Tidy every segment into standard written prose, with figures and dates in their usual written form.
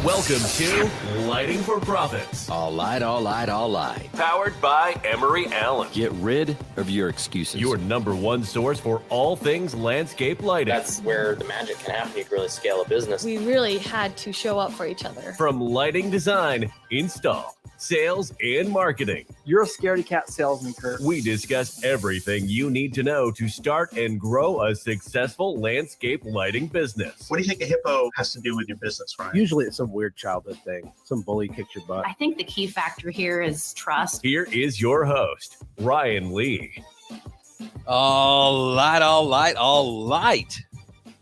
Welcome to Lighting for Profits. All light, all light, all light. Powered by Emery Allen. Get rid of your excuses. Your number one source for all things landscape lighting. That's where the magic can happen. You can really scale a business. We really had to show up for each other. From lighting design, install, sales, and marketing. You're a scaredy cat salesman, Kurt. We discuss everything you need to know to start and grow a successful landscape lighting business. What do you think a hippo has to do with your business, Ryan? Usually it's some weird childhood thing. Some bully kicked your butt. I think the key factor here is trust. Here is your host, Ryan Lee. All light, all light, all light.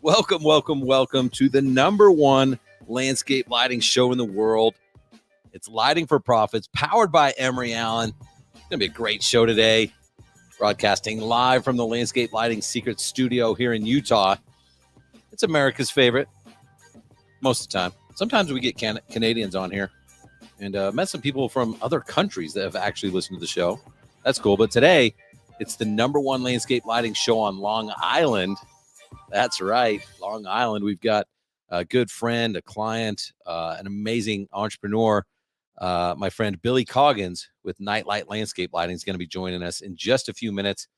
Welcome, welcome, welcome to the number one landscape lighting show in the world. It's Lighting for Profits, powered by Emery Allen. It's going to be a great show today. Broadcasting live from the Landscape Lighting Secret Studio here in Utah. It's America's favorite most of the time. Sometimes we get Canadians on here, and met some people from other countries that have actually listened to the show. That's cool. But today, it's the number one landscape lighting show on Long Island. That's right, Long Island. We've got a good friend, a client, an amazing entrepreneur. My friend Billy Coggins with Nite-Lite Landscape Lighting is going to be joining us in just a few minutes.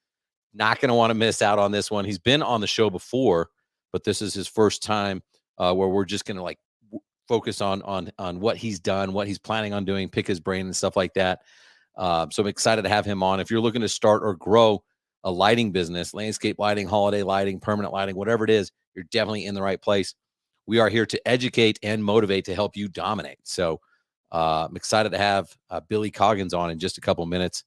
Not going to want to miss out on this one. He's been on the show before, but this is his first time where we're just going to focus on what he's done, what he's planning on doing, pick his brain and stuff like that. So I'm excited to have him on. If you're looking to start or grow a lighting business, landscape lighting, holiday lighting, permanent lighting, whatever it is, you're definitely in the right place. We are here to educate and motivate to help you dominate. So I'm excited to have Billy Coggins on in just a couple minutes.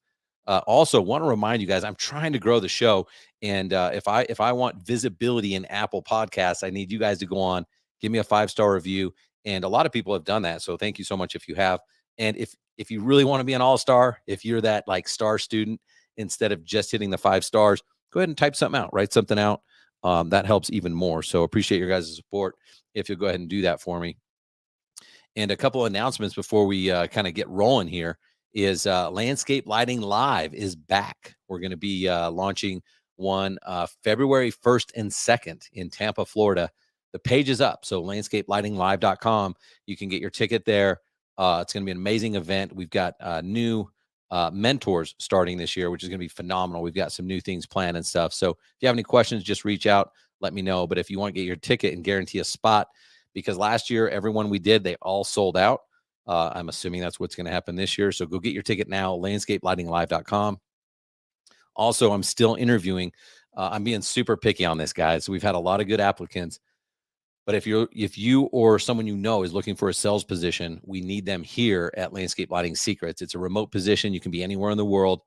Also, want to remind you guys, I'm trying to grow the show. And if I want visibility in Apple Podcasts, I need you guys to go on, give me a 5-star review. And a lot of people have done that. So thank you so much if you have. And if you really want to be an all-star, if you're that star student, instead of just hitting the 5 stars, go ahead and type something out, write something out. That helps even more. So appreciate your guys' support if you'll go ahead and do that for me. And a couple of announcements before we kind of get rolling here is Landscape Lighting Live is back. We're going to be launching one February 1st and 2nd in Tampa, Florida. The page is up, so landscapelightinglive.com. You can get your ticket there. It's going to be an amazing event. We've got new mentors starting this year, which is going to be phenomenal. We've got some new things planned and stuff. So if you have any questions, just reach out, let me know. But if you want to get your ticket and guarantee a spot, because last year, everyone we did, they all sold out. I'm assuming that's what's going to happen this year. So go get your ticket now, landscapelightinglive.com. Also, I'm still interviewing. I'm being super picky on this, guys. So we've had a lot of good applicants. But if you or someone you know is looking for a sales position, we need them here at Landscape Lighting Secrets. It's a remote position. You can be anywhere in the world.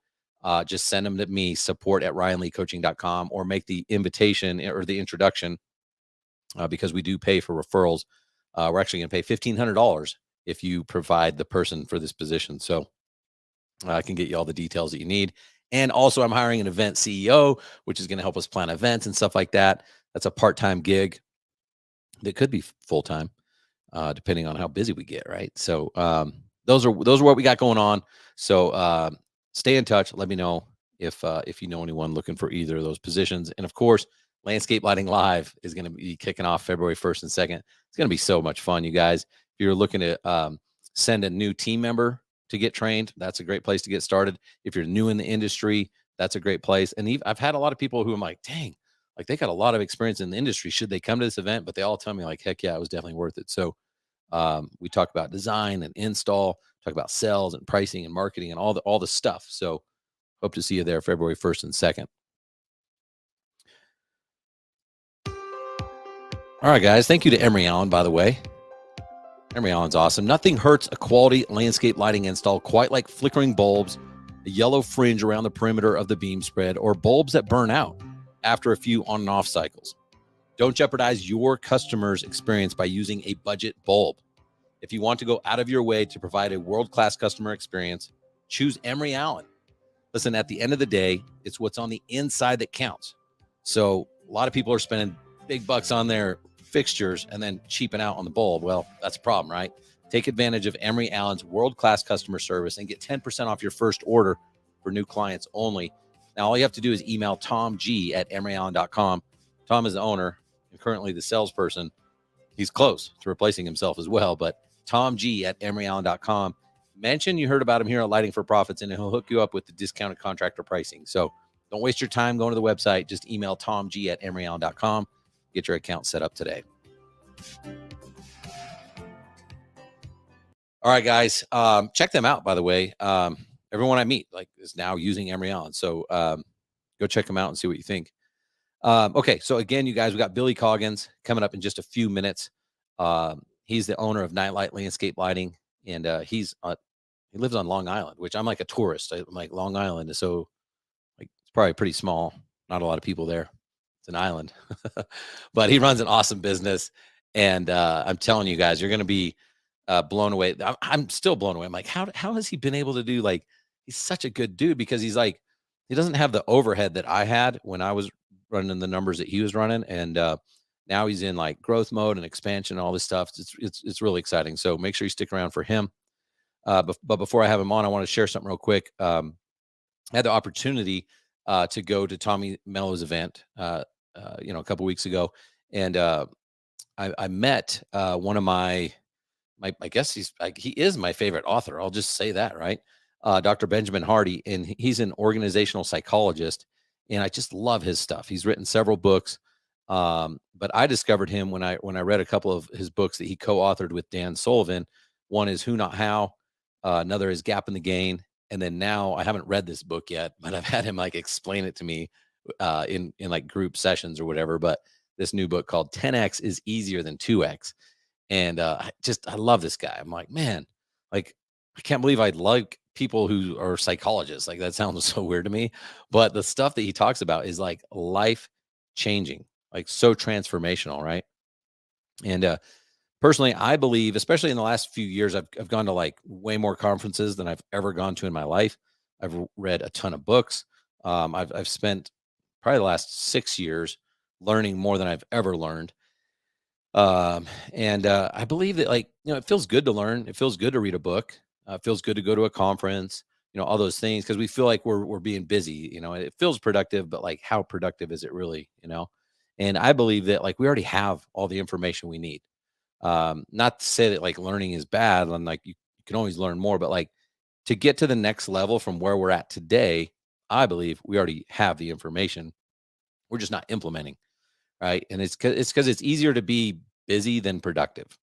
Just send them to me, support@ryanleecoaching.com, or make the invitation or the introduction because we do pay for referrals. We're actually going to pay $1,500 if you provide the person for this position. So I can get you all the details that you need. And also, I'm hiring an event CEO, which is going to help us plan events and stuff like that. That's a part-time gig. That could be full-time, depending on how busy we get, right? So those are what we got going on. So stay in touch. Let me know if you know anyone looking for either of those positions. And of course, Landscape Lighting Live is going to be kicking off February 1st and 2nd. It's going to be so much fun, you guys. If you're looking to send a new team member to get trained, that's a great place to get started. If you're new in the industry, that's a great place. And I've had a lot of people who I'm like, dang, they got a lot of experience in the industry. Should they come to this event? But they all tell me heck yeah, it was definitely worth it. So we talk about design and install, talk about sales and pricing and marketing and all the stuff. So hope to see you there February 1st and 2nd. All right, guys. Thank you to Emery Allen, by the way. Emery Allen's awesome. Nothing hurts a quality landscape lighting install quite like flickering bulbs, a yellow fringe around the perimeter of the beam spread, or bulbs that burn out after a few on and off cycles. Don't jeopardize your customer's experience by using a budget bulb. If you want to go out of your way to provide a world-class customer experience, choose Emery Allen. Listen, at the end of the day, it's what's on the inside that counts. So a lot of people are spending big bucks on their fixtures and then cheaping out on the bulb. Well, that's a problem, right? Take advantage of Emery Allen's world-class customer service and get 10% off your first order for new clients only. Now, all you have to do is email Tom G at emeryallen.com. Tom is the owner and currently the salesperson. He's close to replacing himself as well, but tomg@emeryallen.com. Mention you heard about him here at Lighting for Profits, and he'll hook you up with the discounted contractor pricing. So don't waste your time going to the website. Just email tomg@emeryallen.com. Get your account set up today. All right, guys. Check them out, by the way. Everyone I meet is now using Emery Allen. So go check them out and see what you think. Okay, so again, you guys, we got Billy Coggins coming up in just a few minutes. He's the owner of Nite-Lite Landscape Lighting, and he lives on Long Island, which I'm like a tourist. I'm like, Long Island is so it's probably pretty small. Not a lot of people there. It's an island, but he runs an awesome business, and I'm telling you guys, you're going to be blown away. I'm still blown away. I'm like, how has he been able to do? He's such a good dude, because he doesn't have the overhead that I had when I was running the numbers that he was running, and now he's in growth mode and expansion and all this stuff. It's really exciting. So make sure you stick around for him. But before I have him on, I want to share something real quick. I had the opportunity to go to Tommy Mello's event, a couple weeks ago, and I met one of my I guess he is my favorite author. I'll just say that, right? Dr. Benjamin Hardy, and he's an organizational psychologist, and I just love his stuff. He's written several books, but I discovered him when I read a couple of his books that he co-authored with Dan Sullivan. One is Who Not How, another is Gap in the Gain, and then now I haven't read this book yet, but I've had him explain it to me in group sessions or whatever. But this new book called 10x is easier than 2x. And I love this guy. I'm like, man, I can't believe I like people who are psychologists. That sounds so weird to me. But the stuff that he talks about is life changing, so transformational, right? And personally, I believe, especially in the last few years, I've gone to way more conferences than I've ever gone to in my life. I've read a ton of books. I've spent probably the last 6 years learning more than I've ever learned. And I believe that it feels good to learn. It feels good to read a book. It feels good to go to a conference, all those things, because we feel like we're being busy. It feels productive, but how productive is it really? And I believe that we already have all the information we need. Not to say that learning is bad, and you can always learn more, but to get to the next level from where we're at today, I believe we already have the information. We're just not implementing. Right. And it's because it's easier to be busy than productive.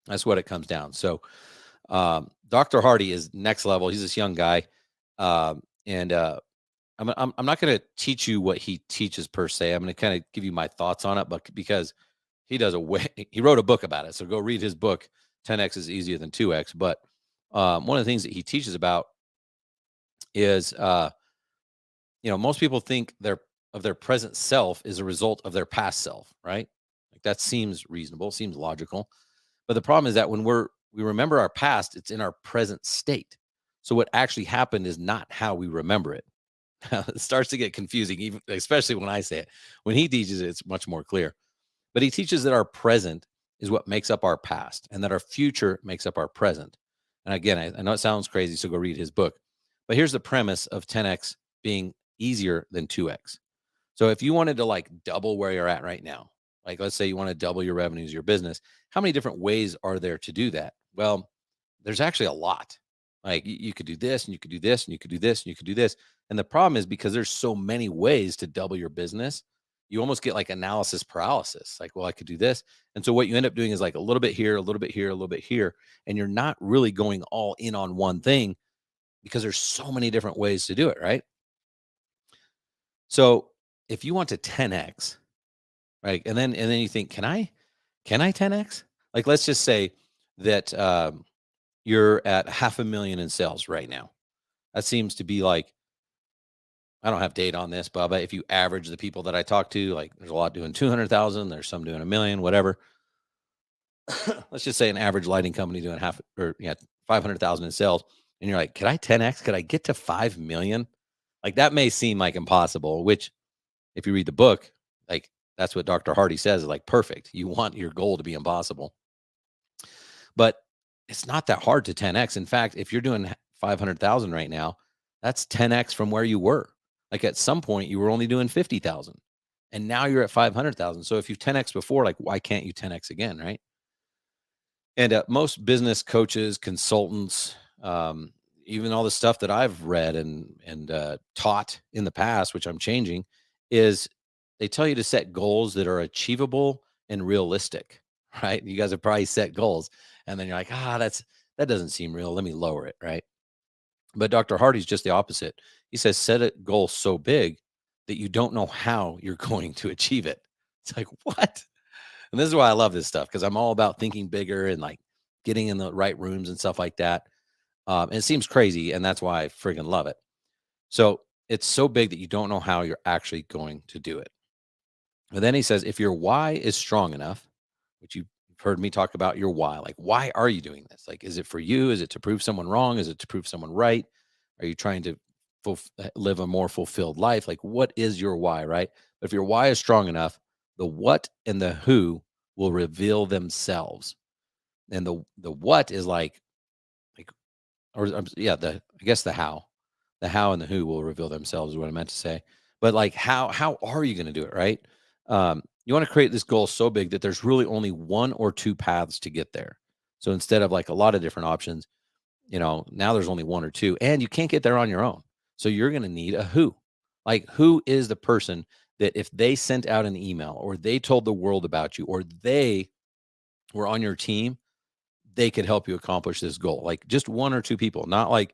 That's what it comes down. So Dr. Hardy is next level. He's this young guy. And I'm not going to teach you what he teaches per se. I'm going to kind of give you my thoughts on it, but because he wrote a book about it. So go read his book, 10X is easier than 2X. But one of the things that he teaches about is, most people think of their present self is a result of their past self, right? That seems reasonable, seems logical. But the problem is that when we remember our past, it's in our present state. So what actually happened is not how we remember it. It starts to get confusing, even especially when I say it. When he teaches it, it's much more clear. But he teaches that our present is what makes up our past, and that our future makes up our present. And again, I know it sounds crazy, so go read his book. But here's the premise of 10X being easier than 2X. So if you wanted to double where you're at right now, let's say you want to double your revenues, your business, how many different ways are there to do that? Well, there's actually a lot. You could do this, and you could do this, and you could do this, and you could do this. And the problem is, because there's so many ways to double your business, you almost get analysis paralysis. Well, I could do this. And so what you end up doing is a little bit here, a little bit here, a little bit here. And you're not really going all in on one thing, because there's so many different ways to do it, right? So if you want to 10X, right, and then you think, can I 10X? Let's just say that you're at $500,000 in sales right now. That seems to be I don't have data on this, but if you average the people that I talk to, there's a lot doing 200,000, there's some doing 1 million, whatever. Let's just say an average lighting company doing 500,000 in sales, and you're can I 10X? Could I get to 5 million? That may seem impossible, which, if you read the book, that's what Dr. Hardy says is perfect. You want your goal to be impossible. But it's not that hard to 10X. In fact, if you're doing 500,000 right now, that's 10X from where you were. At some point you were only doing 50,000, and now you're at 500,000. So if you 10X before, why can't you 10X again, right? And most business coaches, consultants, even all the stuff that I've read and taught in the past, which I'm changing, is they tell you to set goals that are achievable and realistic, right? You guys have probably set goals, and then you're like, that doesn't seem real. Let me lower it, right? But Dr. Hardy's just the opposite. He says set a goal so big that you don't know how you're going to achieve it. It's like, what? And this is why I love this stuff, because I'm all about thinking bigger and like getting in the right rooms and stuff like that. And it seems crazy, and that's why I friggin' love it. So it's so big that you don't know how you're actually going to do it. But then he says, if your why is strong enough, which you've heard me talk about your why, like, why are you doing this? Like, is it for you? Is it to prove someone wrong? Is it to prove someone right? Are you trying to live a more fulfilled life? Like, what is your why, right? But if your why is strong enough, the what and the who will reveal themselves. And the what is like, or yeah, I guess the how and the who will reveal themselves is what I meant to say. But like, how are you going to do it, right? You want to create this goal so big that there's really only one or two paths to get there. So instead of like a lot of different options, now there's only one or two, and you can't get there on your own. So you're going to need a who. Like, who is the person that if they sent out an email or they told the world about you or they were on your team, they could help you accomplish this goal? Like, just one or two people, not like,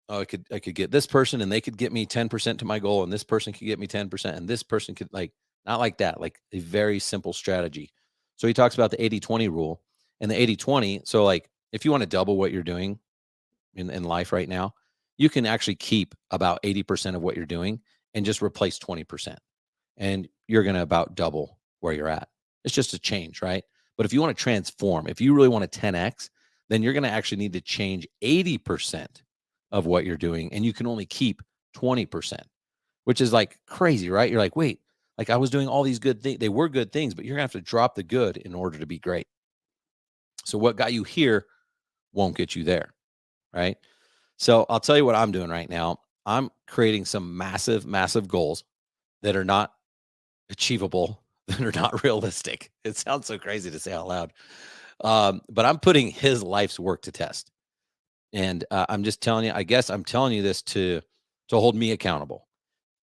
oh, I could get this person and they could get me 10% to my goal, and this person could get me 10%, and this person could, like, not like that, like a very simple strategy. So he talks about the 80-20 rule and the 80-20. So like, if you want to double what you're doing in life right now, you can actually keep about 80% of what you're doing and just replace 20%. And you're going to about double where you're at. It's just a change, right? But if you want to transform, if you really want to 10x, then you're going to actually need to change 80% of what you're doing, and you can only keep 20%, which is like crazy, right? You're like, wait, like I was doing all these good things. They were good things, but you're going to have to drop the good in order to be great. So what got you here won't get you there, right? So I'll tell you what I'm doing right now. I'm creating some massive, massive goals that are not achievable, that are not realistic. It sounds so crazy to say out loud. But I'm putting his life's work to test. And I'm just telling you, I guess I'm telling you this to hold me accountable.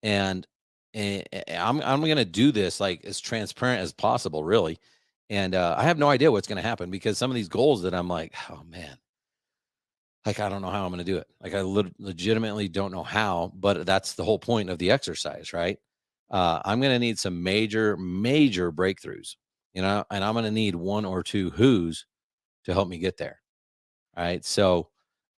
And I'm going to do this like as transparent as possible, really. And I have no idea what's going to happen, because some of these goals that I'm like, oh man, like, I don't know how I'm going to do it. Like, I legitimately don't know how, but that's the whole point of the exercise, right? I'm going to need some major, major breakthroughs, and I'm going to need one or two who's to help me get there. All right. So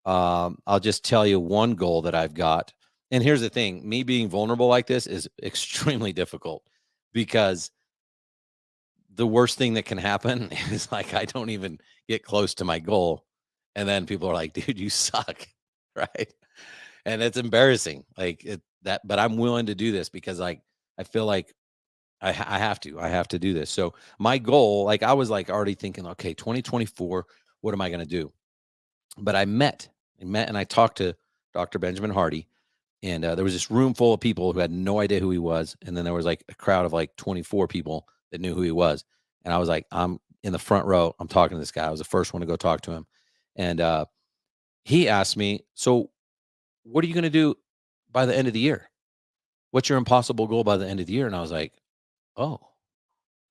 I'll just tell you one goal that I've got. And here's the thing, me being vulnerable like this is extremely difficult, because the worst thing that can happen is like, I don't even get close to my goal. And then people are like, dude, you suck. Right. And it's embarrassing. Like but I'm willing to do this because like, I feel like I have to do this. So my goal, like I was like already thinking, okay, 2024, what am I going to do? But I met and I talked to Dr. Benjamin Hardy, and there was this room full of people who had no idea who he was. And then there was like a crowd of like 24 people that knew who he was. And I was like, I'm in the front row. I'm talking to this guy. I was the first one to go talk to him. And he asked me, so what are you going to do by the end of the year? What's your impossible goal by the end of the year? And I was like, oh,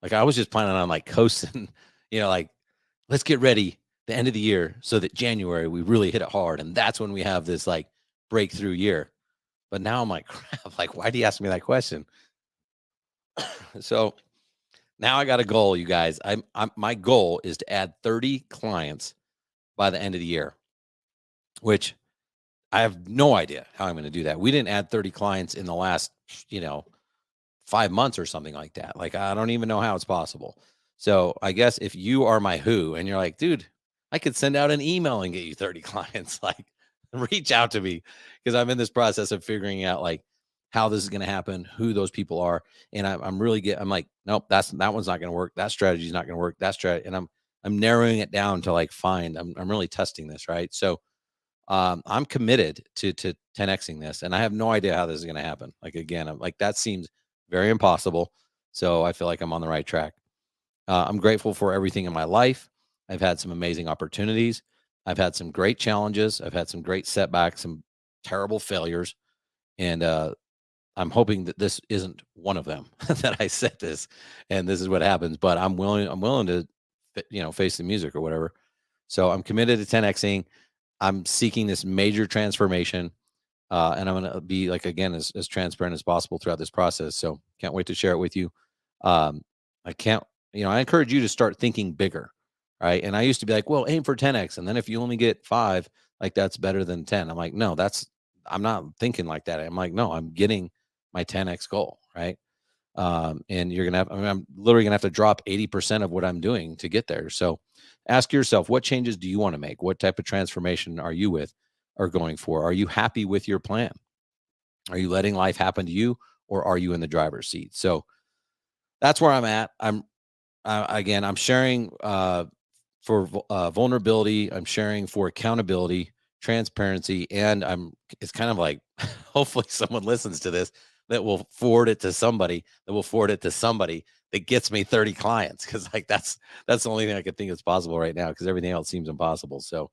like I was just planning on like coasting, like let's get ready the end of the year so that January we really hit it hard. And that's when we have this like breakthrough year. But now I'm like, crap, like, why do you ask me that question? So now I got a goal, you guys. My goal is to add 30 clients by the end of the year, which I have no idea how I'm going to do that. We didn't add 30 clients in the last, 5 months or something like that. Like, I don't even know how it's possible. So I guess if you are my who and you're like, dude, I could send out an email and get you 30 clients, like reach out to me, because I'm in this process of figuring out like how this is going to happen, who those people are. And I'm like, nope, that one's not going to work. That strategy is not going to work. That strategy. And I'm narrowing it down to like, I'm really testing this. Right. So I'm committed to 10xing this, and I have no idea how this is going to happen. Like, again, I'm like, that seems very impossible. So I feel like I'm on the right track. I'm grateful for everything in my life. I've had some amazing opportunities. I've had some great challenges. I've had some great setbacks, some terrible failures. And I'm hoping that this isn't one of them that I said this and this is what happens, but I'm willing to, face the music or whatever. So I'm committed to 10Xing. I'm seeking this major transformation. And I'm going to be again, as transparent as possible throughout this process. So can't wait to share it with you. I can't, I encourage you to start thinking bigger. Right. And I used to be like, well, aim for 10X. And then if you only get 5, that's better than 10. I'm like, no, I'm not thinking like that. I'm like, no, I'm getting my 10X goal. Right. And you're going to I'm literally going to have to drop 80% of what I'm doing to get there. So ask yourself, what changes do you want to make? What type of transformation are you going for? Are you happy with your plan? Are you letting life happen to you, or are you in the driver's seat? So that's where I'm at. I'm sharing for vulnerability. I'm sharing for accountability, transparency, and it's kind of like, hopefully someone listens to this that will forward it to somebody that gets me 30 clients. Cause that's the only thing I could think is possible right now, because everything else seems impossible. So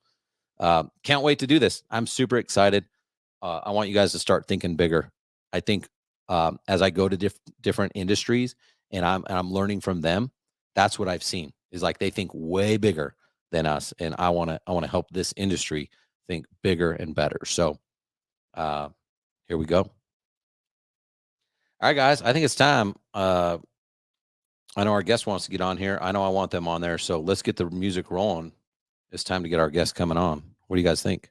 can't wait to do this. I'm super excited. I want you guys to start thinking bigger. I think as I go to different industries and I'm learning from them, that's what I've seen is they think way bigger than us. And I want to help this industry think bigger and better. So here we go. All right, guys, I think it's time. I know our guest wants to get on here. I know I want them on there. So let's get the music rolling. It's time to get our guest coming on. What do you guys think?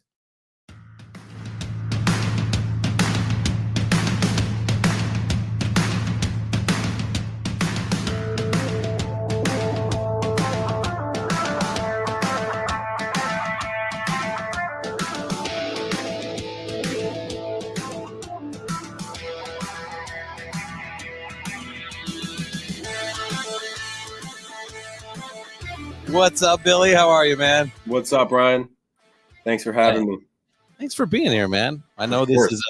What's up, Billy? How are you, man? What's up, Ryan? Thanks for having me. Thanks for being here, man. I know this is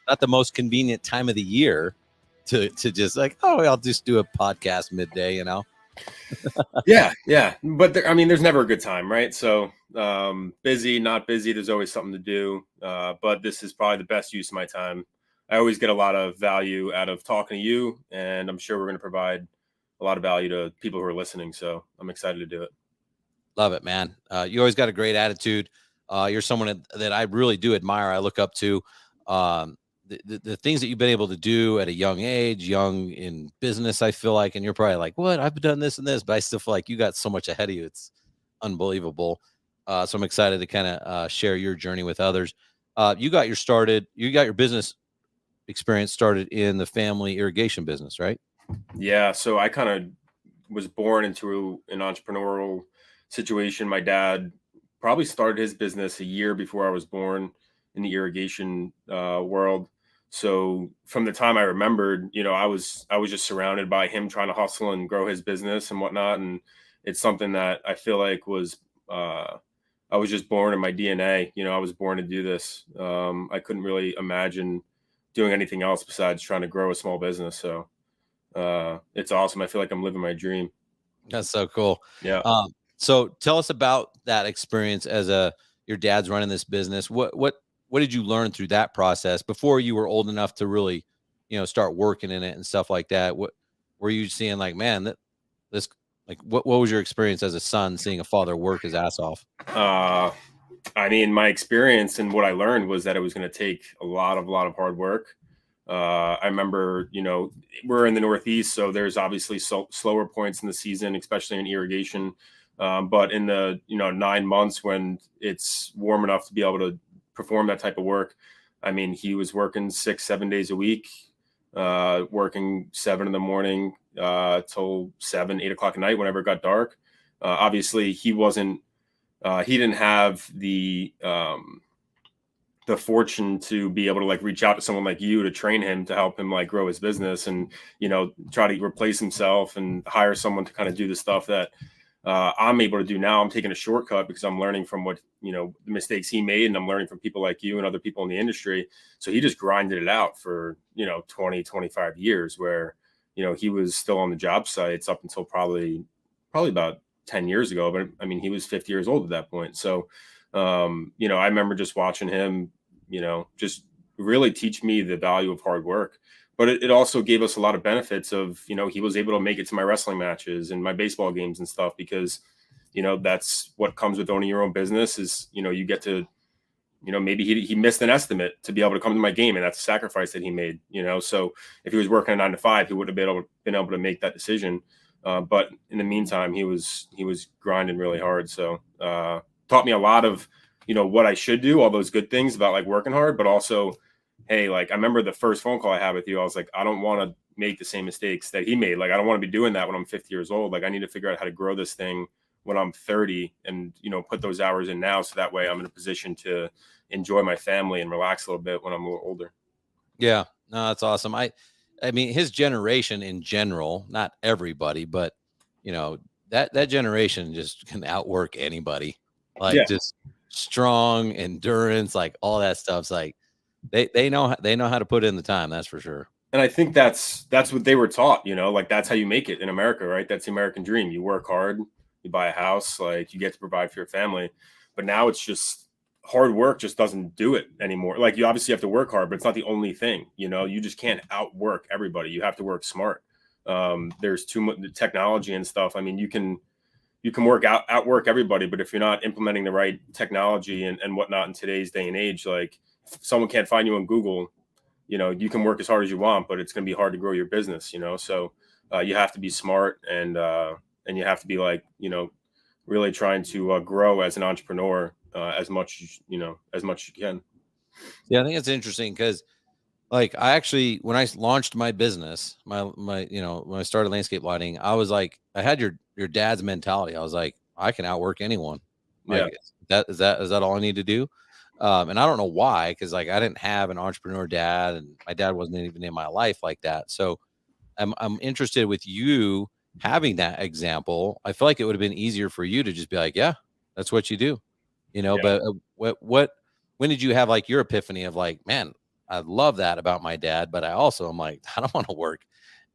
not the most convenient time of the year to just I'll just do a podcast midday, Yeah. But there's never a good time, right? So busy, not busy, there's always something to do. But this is probably the best use of my time. I always get a lot of value out of talking to you, and I'm sure we're going to provide a lot of value to people who are listening. So I'm excited to do it. Love it, man. You always got a great attitude. You're someone that I really do admire. I look up to. The things that you've been able to do at a young age, young in business, I feel like, and you're probably like, what? I've done this and this, but I still feel like you got so much ahead of you. It's unbelievable. So I'm excited to kind of share your journey with others. You got your business experience started in the family irrigation business, right? Yeah. So I kind of was born into an entrepreneurial situation. My dad probably started his business a year before I was born in the irrigation world. So from the time I remembered, I was just surrounded by him trying to hustle and grow his business and whatnot. And it's something that I feel like was I was just born in my DNA. I was born to do this. I couldn't really imagine doing anything else besides trying to grow a small business. So it's awesome. I feel like I'm living my dream. That's so cool. Yeah. So tell us about that experience as your dad's running this business. What did you learn through that process before you were old enough to really, start working in it and stuff like that? What were you seeing man, what was your experience as a son seeing a father work his ass off? My experience and what I learned was that it was going to take a lot of hard work. I remember, we're in the Northeast, so there's obviously slower points in the season, especially in irrigation. But in the, 9 months when it's warm enough to be able to perform that type of work, he was working 6-7 days a week, working 7 in the morning till 7-8 o'clock at night whenever it got dark. Obviously he didn't have the fortune to be able to reach out to someone like you to train him to help him grow his business and, try to replace himself and hire someone to kind of do the stuff that I'm able to do now. I'm taking a shortcut because I'm learning from what, the mistakes he made, and I'm learning from people like you and other people in the industry. So he just grinded it out for, 20, 25 years where, he was still on the job sites up until probably about 10 years ago, but I mean, he was 50 years old at that point. So, you know, I remember just watching him, you know, just really teach me the value of hard work. But it also gave us a lot of benefits of, you know, he was able to make it to my wrestling matches and my baseball games and stuff because, you know, that's what comes with owning your own business is, you know, you get to, you know, maybe he missed an estimate to be able to come to my game, and that's a sacrifice that he made, you know. So if he was working a 9 to 5, he would have been able to make that decision. But in the meantime, he was grinding really hard. So taught me a lot of, you know, what I should do, all those good things about like working hard, but also, hey, like I remember the first phone call I had with you, I was like, I don't want to make the same mistakes that he made. Like, I don't want to be doing that when I'm 50 years old. Like, I need to figure out how to grow this thing when I'm 30 and, you know, put those hours in now. So that way I'm in a position to enjoy my family and relax a little bit when I'm a little older. Yeah, no, that's awesome. I mean, his generation in general, not everybody, but you know, that generation just can outwork anybody. Like Yeah. just strong endurance, like all that stuff's like they know how to put in the time, that's for sure. And I think that's what they were taught, you know, like that's how you make it in America, right? That's the American dream. You work hard, you buy a house, like you get to provide for your family. But now it's just hard work just doesn't do it anymore. Like you obviously have to work hard, but it's not the only thing, you know, you just can't outwork everybody. You have to work smart. There's too much technology and stuff. I mean, you can outwork everybody, but if you're not implementing the right technology and whatnot in today's day and age, like if someone can't find you on Google, you know, you can work as hard as you want, but it's going to be hard to grow your business, you know? So you have to be smart and you have to be like, you know, really trying to grow as an entrepreneur as much as you can. Yeah, I think it's interesting because like I actually when I launched my business, my you know, when I started landscape lighting, I was like, I had your dad's mentality. I was like, I can outwork anyone. Like is that all I need to do? And I don't know why, because like I didn't have an entrepreneur dad, and my dad wasn't even in my life like that. So I'm interested with you having that example. I feel like it would have been easier for you to just be like, yeah, that's what you do, you know. Yeah. But when did you have like your epiphany of like, man, I love that about my dad, but I also am like, I don't want to work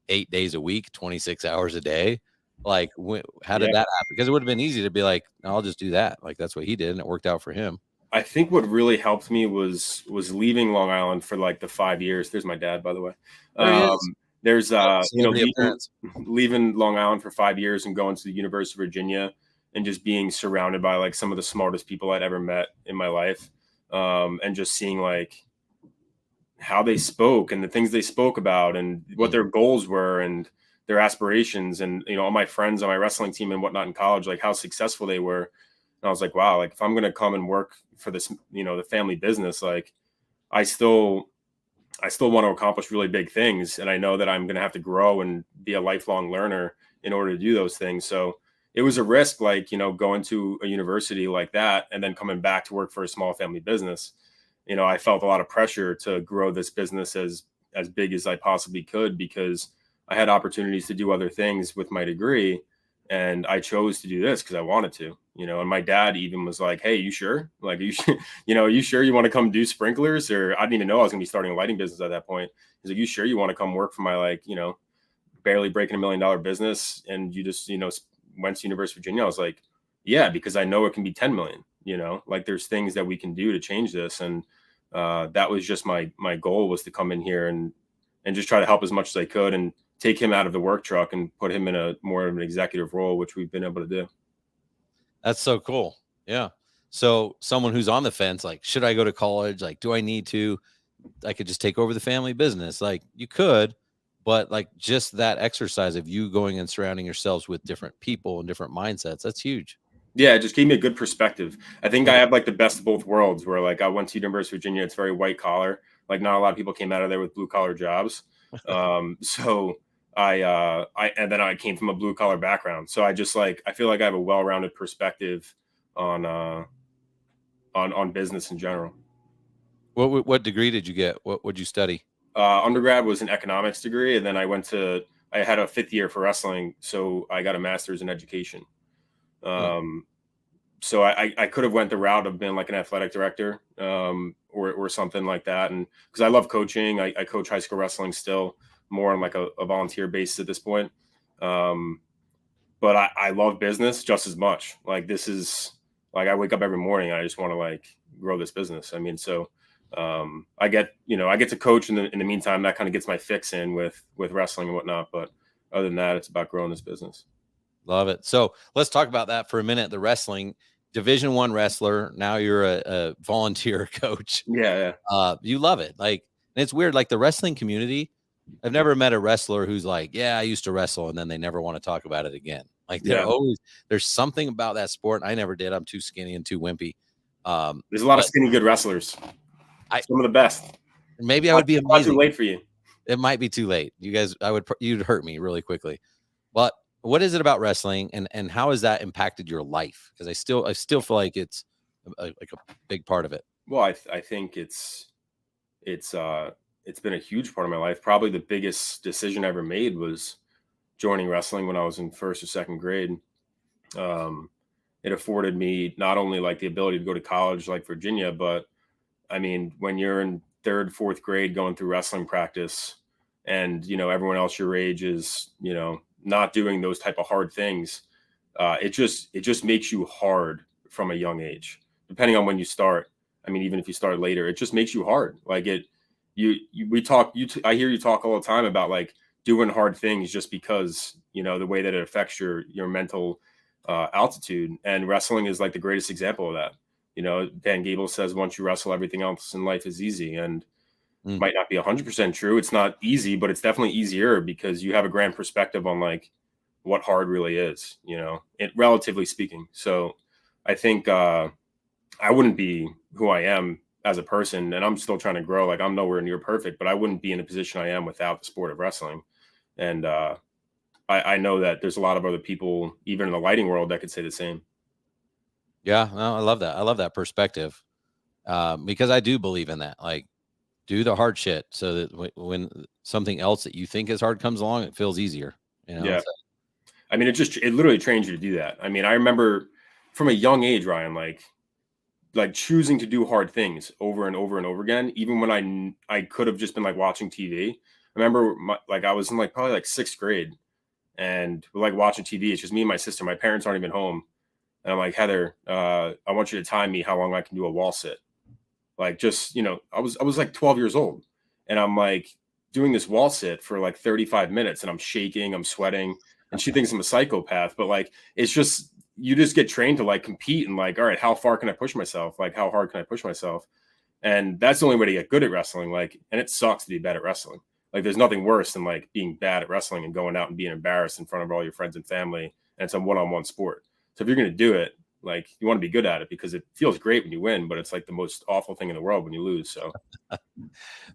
8 days a week, 26 hours a day. Like, how did that happen? Because it would have been easy to be like, no, I'll just do that. Like, that's what he did, and it worked out for him. I think what really helped me was leaving Long Island for like the 5 years. There's my dad, by the way. There he is. There's you know, leaving Long Island for 5 years and going to the University of Virginia and just being surrounded by like some of the smartest people I'd ever met in my life, and just seeing like how they spoke and the things they spoke about and what their goals were and their aspirations, and you know, all my friends on my wrestling team and whatnot in college, like how successful they were. And I was like, wow, like if I'm gonna come and work for this, you know, the family business, like I still want to accomplish really big things, and I know that I'm gonna have to grow and be a lifelong learner in order to do those things. So it was a risk, like, you know, going to a university like that and then coming back to work for a small family business. You know, I felt a lot of pressure to grow this business as big as I possibly could because I had opportunities to do other things with my degree, and I chose to do this because I wanted to, you know. And my dad even was like, "Hey, you sure? Like, you you know, you sure you want to come do sprinklers?" Or I didn't even know I was gonna be starting a lighting business at that point. He's like, "You sure you want to come work for my, like, you know, barely breaking $1 million business, and you just, you know, went to University of Virginia?" I was like, "Yeah, because I know it can be 10 million. You know, like there's things that we can do to change this." And that was just my goal, was to come in here and just try to help as much as I could and take him out of the work truck and put him in a more of an executive role, which we've been able to do. That's so cool. Yeah. So someone who's on the fence, like, should I go to college? Like, do I need to? I could just take over the family business. Like, you could, but like just that exercise of you going and surrounding yourselves with different people and different mindsets, that's huge. Yeah, it just gave me a good perspective. I think I have like the best of both worlds, where like I went to University of Virginia. It's very white collar. Like not a lot of people came out of there with blue collar jobs. So and then I came from a blue collar background. So I just like, I feel like I have a well-rounded perspective on business in general. What degree did you get? What would you study? Undergrad was an economics degree. And then I had a 5th year for wrestling. So I got a master's in education. So I could have went the route of being like an athletic director, or something like that. And because I love coaching, I coach high school wrestling still, more on like a volunteer basis at this point. but I love business just as much. Like this is like, I wake up every morning and I just want to like grow this business. I mean, so I get to coach in the meantime. That kind of gets my fix in with wrestling and whatnot. But other than that, it's about growing this business. Love it. So let's talk about that for a minute. The wrestling, Division I wrestler. Now you're a volunteer coach. Yeah. You love it. Like, and it's weird. Like the wrestling community, I've never met a wrestler who's like, yeah, I used to wrestle, and then they never want to talk about it again. Like there's something about that sport. I never did. I'm too skinny and too wimpy. There's a lot of skinny good wrestlers. Some of the best. Maybe I would be amazing. Too late for you. It might be too late. You guys, you'd hurt me really quickly. But what is it about wrestling, and how has that impacted your life? Because I still feel like it's like a big part of it. Well, I think it's been a huge part of my life. Probably the biggest decision I ever made was joining wrestling when I was in first or second grade. It afforded me not only like the ability to go to college like Virginia, but I mean, when you're in third, fourth grade going through wrestling practice and, everyone else your age is, not doing those type of hard things, it just makes you hard from a young age, depending on when you start. I mean, even if you start later, it just makes you hard. Like I hear you talk all the time about like doing hard things just because, the way that it affects your mental altitude, and wrestling is like the greatest example of that. Dan Gable says, once you wrestle, everything else in life is easy. And might not be 100% true. It's not easy, but it's definitely easier because you have a grand perspective on like what hard really is, relatively speaking. So I think I wouldn't be who I am as a person, and I'm still trying to grow. Like I'm nowhere near perfect, but I wouldn't be in the position I am without the sport of wrestling. And I know that there's a lot of other people, even in the lighting world, that could say the same. Yeah, no, I love that. I love that perspective because I do believe in that. Like, do the hard shit so that when something else that you think is hard comes along, it feels easier. Yeah. So. I mean, it literally trains you to do that. I mean, I remember from a young age, Ryan, like choosing to do hard things over and over and over again, even when I could have just been like watching TV. I remember I was in like probably like sixth grade and we're like watching TV. It's just me and my sister. My parents aren't even home. And I'm like, Heather, I want you to time me how long I can do a wall sit. Like just, I was like 12 years old and I'm like doing this wall sit for like 35 minutes and I'm shaking, I'm sweating, and she thinks I'm a psychopath. But like, it's just, you just get trained to like compete and like, all right, how far can I push myself? Like, how hard can I push myself? And that's the only way to get good at wrestling. Like, and it sucks to be bad at wrestling. Like, there's nothing worse than like being bad at wrestling and going out and being embarrassed in front of all your friends and family. And it's a one-on-one sport. So if you're going to do it, like you want to be good at it because it feels great when you win, but it's like the most awful thing in the world when you lose. So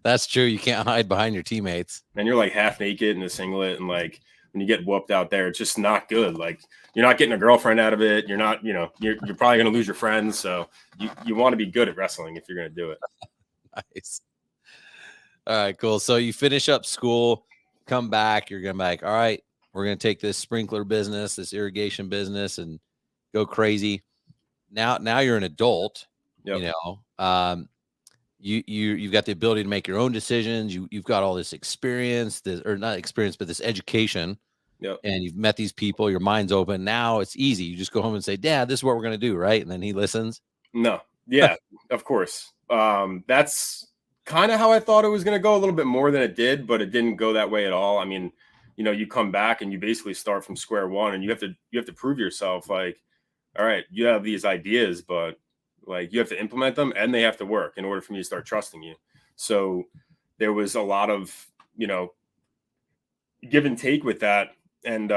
that's true. You can't hide behind your teammates. And you're like half naked in a singlet. And like when you get whooped out there, it's just not good. Like you're not getting a girlfriend out of it. You're not, you're probably going to lose your friends. So you want to be good at wrestling if you're going to do it. Nice. All right, cool. So you finish up school, come back, you're going to be like, all right, we're going to take this sprinkler business, this irrigation business and go crazy. Now you're an adult, yep. You've got the ability to make your own decisions. You've got all this experience, not experience, but this education. Yep. And you've met these people, your mind's open. Now it's easy. You just go home and say, Dad, this is what we're going to do. Right. And then he listens. No. Yeah, of course. That's kind of how I thought it was going to go, a little bit more than it did, but it didn't go that way at all. I mean, you come back and you basically start from square one and you have to prove yourself. Like, all right, you have these ideas, but like you have to implement them and they have to work in order for me to start trusting you. So there was a lot of, give and take with that. And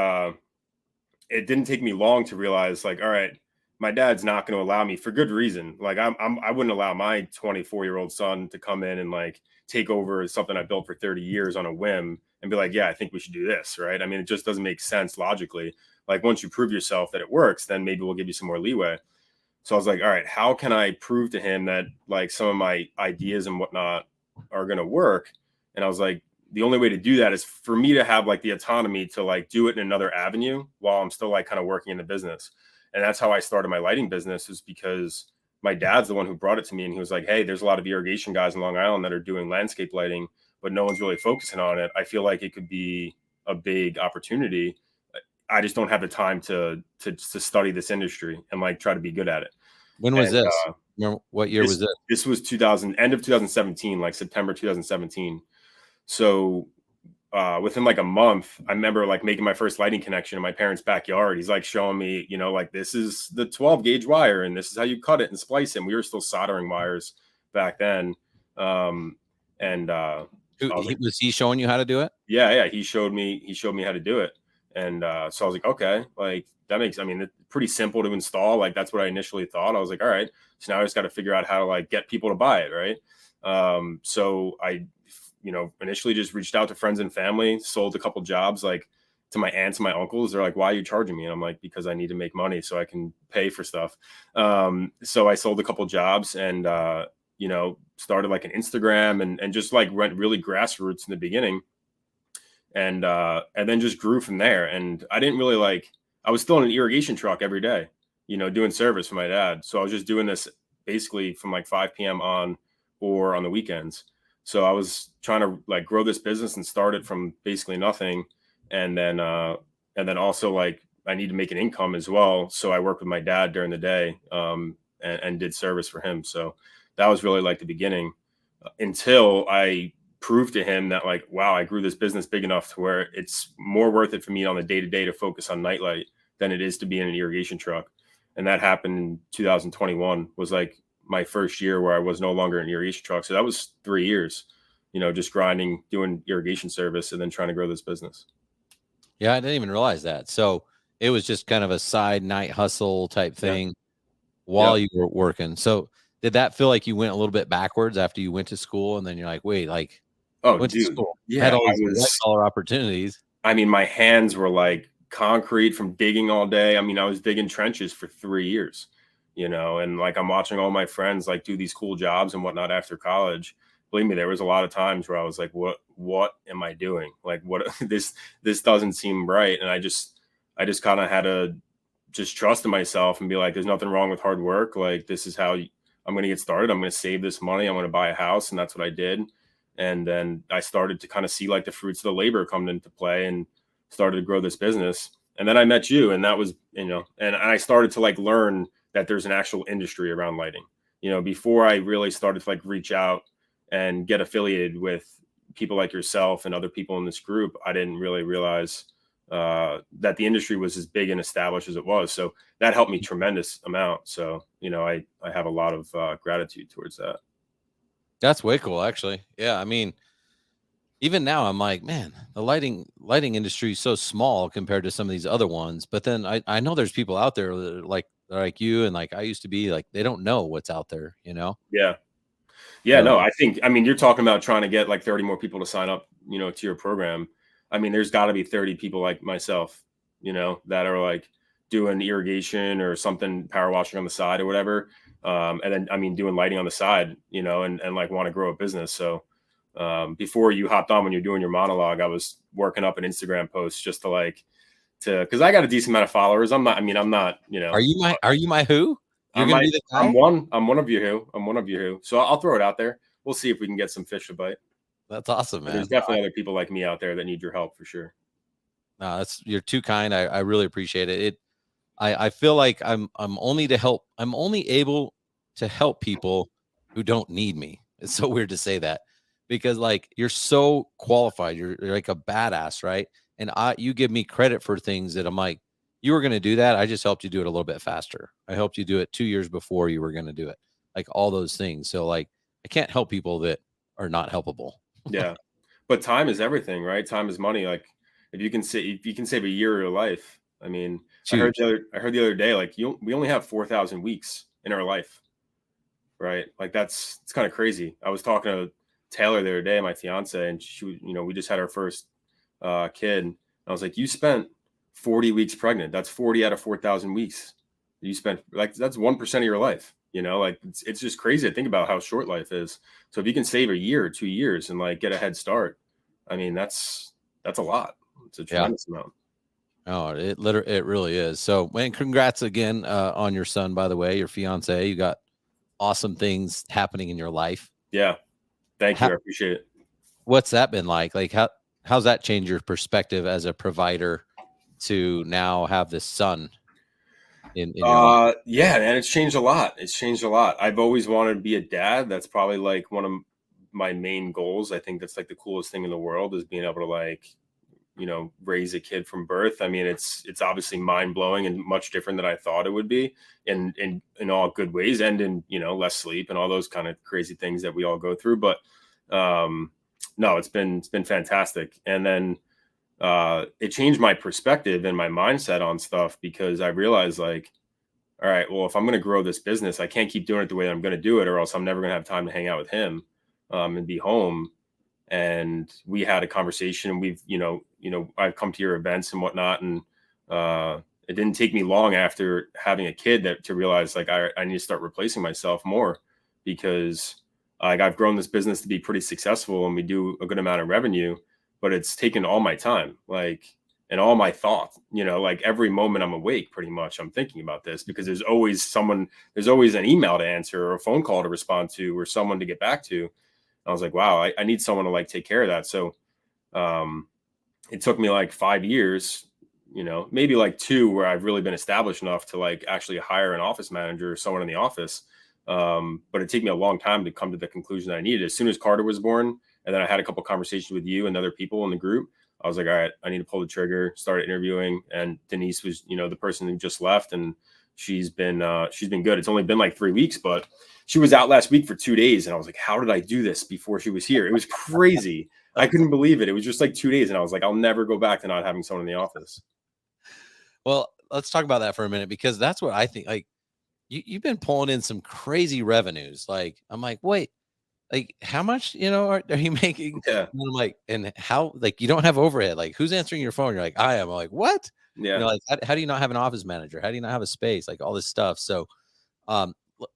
it didn't take me long to realize like, all right, my dad's not going to allow me for good reason. Like I wouldn't allow my 24-year-old son to come in and like take over something I built for 30 years on a whim and be like, yeah, I think we should do this. Right. I mean, it just doesn't make sense logically. Like once you prove yourself that it works, then maybe we'll give you some more leeway. So I was like, all right, how can I prove to him that like some of my ideas and whatnot are going to work? And I was like, the only way to do that is for me to have like the autonomy to like do it in another avenue while I'm still like kind of working in the business. And that's how I started my lighting business, is because my dad's the one who brought it to me. And he was like, hey, there's a lot of irrigation guys in Long Island that are doing landscape lighting, but no one's really focusing on it. I feel like it could be a big opportunity. I just don't have the time to study this industry and like try to be good at it. When was And, this? Remember what year was it? This was end of 2017, like September 2017. So within like a month, I remember like making my first lighting connection in my parents' backyard. He's like showing me, you know, like this is the 12 gauge wire and this is how you cut it and splice it. And we were still soldering wires back then. Was he showing you how to do it? Yeah. He showed me how to do it. And so I was like, okay, like that makes, I mean, it's pretty simple to install. Like that's what I initially thought. I was like, all right, so now I just got to figure out how to like get people to buy it. Right. So I, you know, initially just reached out to friends and family, sold a couple jobs, like to my aunts and my uncles. They're like, why are you charging me? And I'm like, because I need to make money so I can pay for stuff. So I sold a couple jobs and, you know, started like an Instagram and just like went really grassroots in the beginning. And then just grew from there. And I didn't really like, I was still in an irrigation truck every day, you know, doing service for my dad. So I was just doing this basically from like 5 p.m. on or on the weekends. So I was trying to like grow this business and start it from basically nothing. And then also like I need to make an income as well. So I worked with my dad during the day and did service for him. So that was really like the beginning until I proved to him that like, wow, I grew this business big enough to where it's more worth it for me on the day-to-day to focus on Nite-Lite than it is to be in an irrigation truck. And that happened in 2021 was like my first year where I was no longer in an irrigation truck. So that was 3 years, you know, just grinding, doing irrigation service and then trying to grow this business. Yeah, I didn't even realize that. So it was just kind of a side night hustle type thing while you were working. So did that feel like you went a little bit backwards after you went to school and then you're like, wait, like, went to school. Yeah, had all these white collar opportunities. I mean, my hands were like concrete from digging all day. I mean, I was digging trenches for 3 years, you know, and like I'm watching all my friends like do these cool jobs and whatnot after college. Believe me, there was a lot of times where I was like, what am I doing? Like, what this doesn't seem right. And I just kind of had to just trust in myself and be like, there's nothing wrong with hard work. Like, this is how I'm going to get started. I'm going to save this money. I'm going to buy a house. And that's what I did. And then I started to kind of see like the fruits of the labor come into play and started to grow this business. And then I met you, and that was, you know, and I started to like learn that there's an actual industry around lighting, you know, before I really started to like reach out and get affiliated with people like yourself and other people in this group. I didn't really realize that the industry was as big and established as it was. So that helped me tremendous amount. So, you know, I have a lot of gratitude towards that. That's way cool, actually. Yeah, I mean, even now I'm like, man, the lighting industry is so small compared to some of these other ones. But then I know there's people out there that are like you and like I used to be, like they don't know what's out there, you know? Yeah. No, I mean, you're talking about trying to get like 30 more people to sign up, you know, to your program. I mean, there's got to be 30 people like myself, you know, that are like doing irrigation or something, power washing on the side or whatever. And then, I mean, doing lighting on the side, you know, and like want to grow a business. So before you hopped on when you're doing your monologue, I was working up an Instagram post just to because I got a decent amount of followers. I'm not, you know. Are you my who? You're going to be the guy? I'm one of you who. So I'll throw it out there. We'll see if we can get some fish to bite. That's awesome, man. There's definitely other people like me out there that need your help for sure. No, you're too kind. I really appreciate it. I feel like I'm only able to help people who don't need me. It's so weird to say that because like you're so qualified. You're like a badass, right? And you give me credit for things that I'm like, you were going to do that. I just helped you do it a little bit faster. I helped you do it 2 years before you were going to do it. Like all those things. So like I can't help people that are not helpable. Yeah. But time is everything, right? Time is money. Like if you can save a year of your life. I mean, I heard the other day, like we only have 4,000 weeks in our life, right? Like it's kind of crazy. I was talking to Taylor the other day, my fiance, and she, you know, we just had our first kid. And I was like, you spent 40 weeks pregnant. That's 40 out of 4,000 weeks. You spent like, that's 1% of your life, you know, like it's just crazy to think about how short life is. So if you can save a year or 2 years and like get a head start, I mean, that's a lot. It's a tremendous amount. Oh, it really is. So, man, congrats again on your son, by the way, your fiance. You got awesome things happening in your life. Yeah. Thank you. I appreciate it. What's that been like? Like how's that changed your perspective as a provider to now have this son in your life? Yeah, man, it's changed a lot. It's changed a lot. I've always wanted to be a dad. That's probably like one of my main goals. I think that's like the coolest thing in the world is being able to like, raise a kid from birth. I mean, it's obviously mind blowing and much different than I thought it would be in all good ways and in, less sleep and all those kind of crazy things that we all go through. But no, it's been fantastic. And then it changed my perspective and my mindset on stuff because I realized like, all right, well, if I'm going to grow this business, I can't keep doing it the way I'm going to do it, or else I'm never going to have time to hang out with him and be home. And we had a conversation, and we've, I've come to your events and whatnot. And it didn't take me long after having a kid to realize like, I need to start replacing myself more because like I've grown this business to be pretty successful and we do a good amount of revenue, but it's taken all my time, like, and all my thought, like every moment I'm awake, pretty much I'm thinking about this because there's always an email to answer or a phone call to respond to or someone to get back to. I was like, wow, I need someone to like take care of that. So it took me like 5 years, maybe like 2 where I've really been established enough to like actually hire an office manager or someone in the office. But it took me a long time to come to the conclusion that I needed. As soon as Carter was born, and then I had a couple conversations with you and other people in the group, I was like, all right, I need to pull the trigger, started interviewing. And Denise was, the person who just left, and she's been good. It's only been like 3 weeks, but she was out last week for 2 days. And I was like, how did I do this before she was here? It was crazy. I couldn't believe it. It was just like 2 days. And I was like, I'll never go back to not having someone in the office. Well, let's talk about that for a minute, because that's what I think. Like you've been pulling in some crazy revenues. Like, I'm like, wait, like how much, are you making? Yeah. And I'm like, and how, like, you don't have overhead. Like, who's answering your phone? You're like, I am. I'm like, what? Yeah. Like, how do you not have an office manager? How do you not have a space? Like all this stuff. So,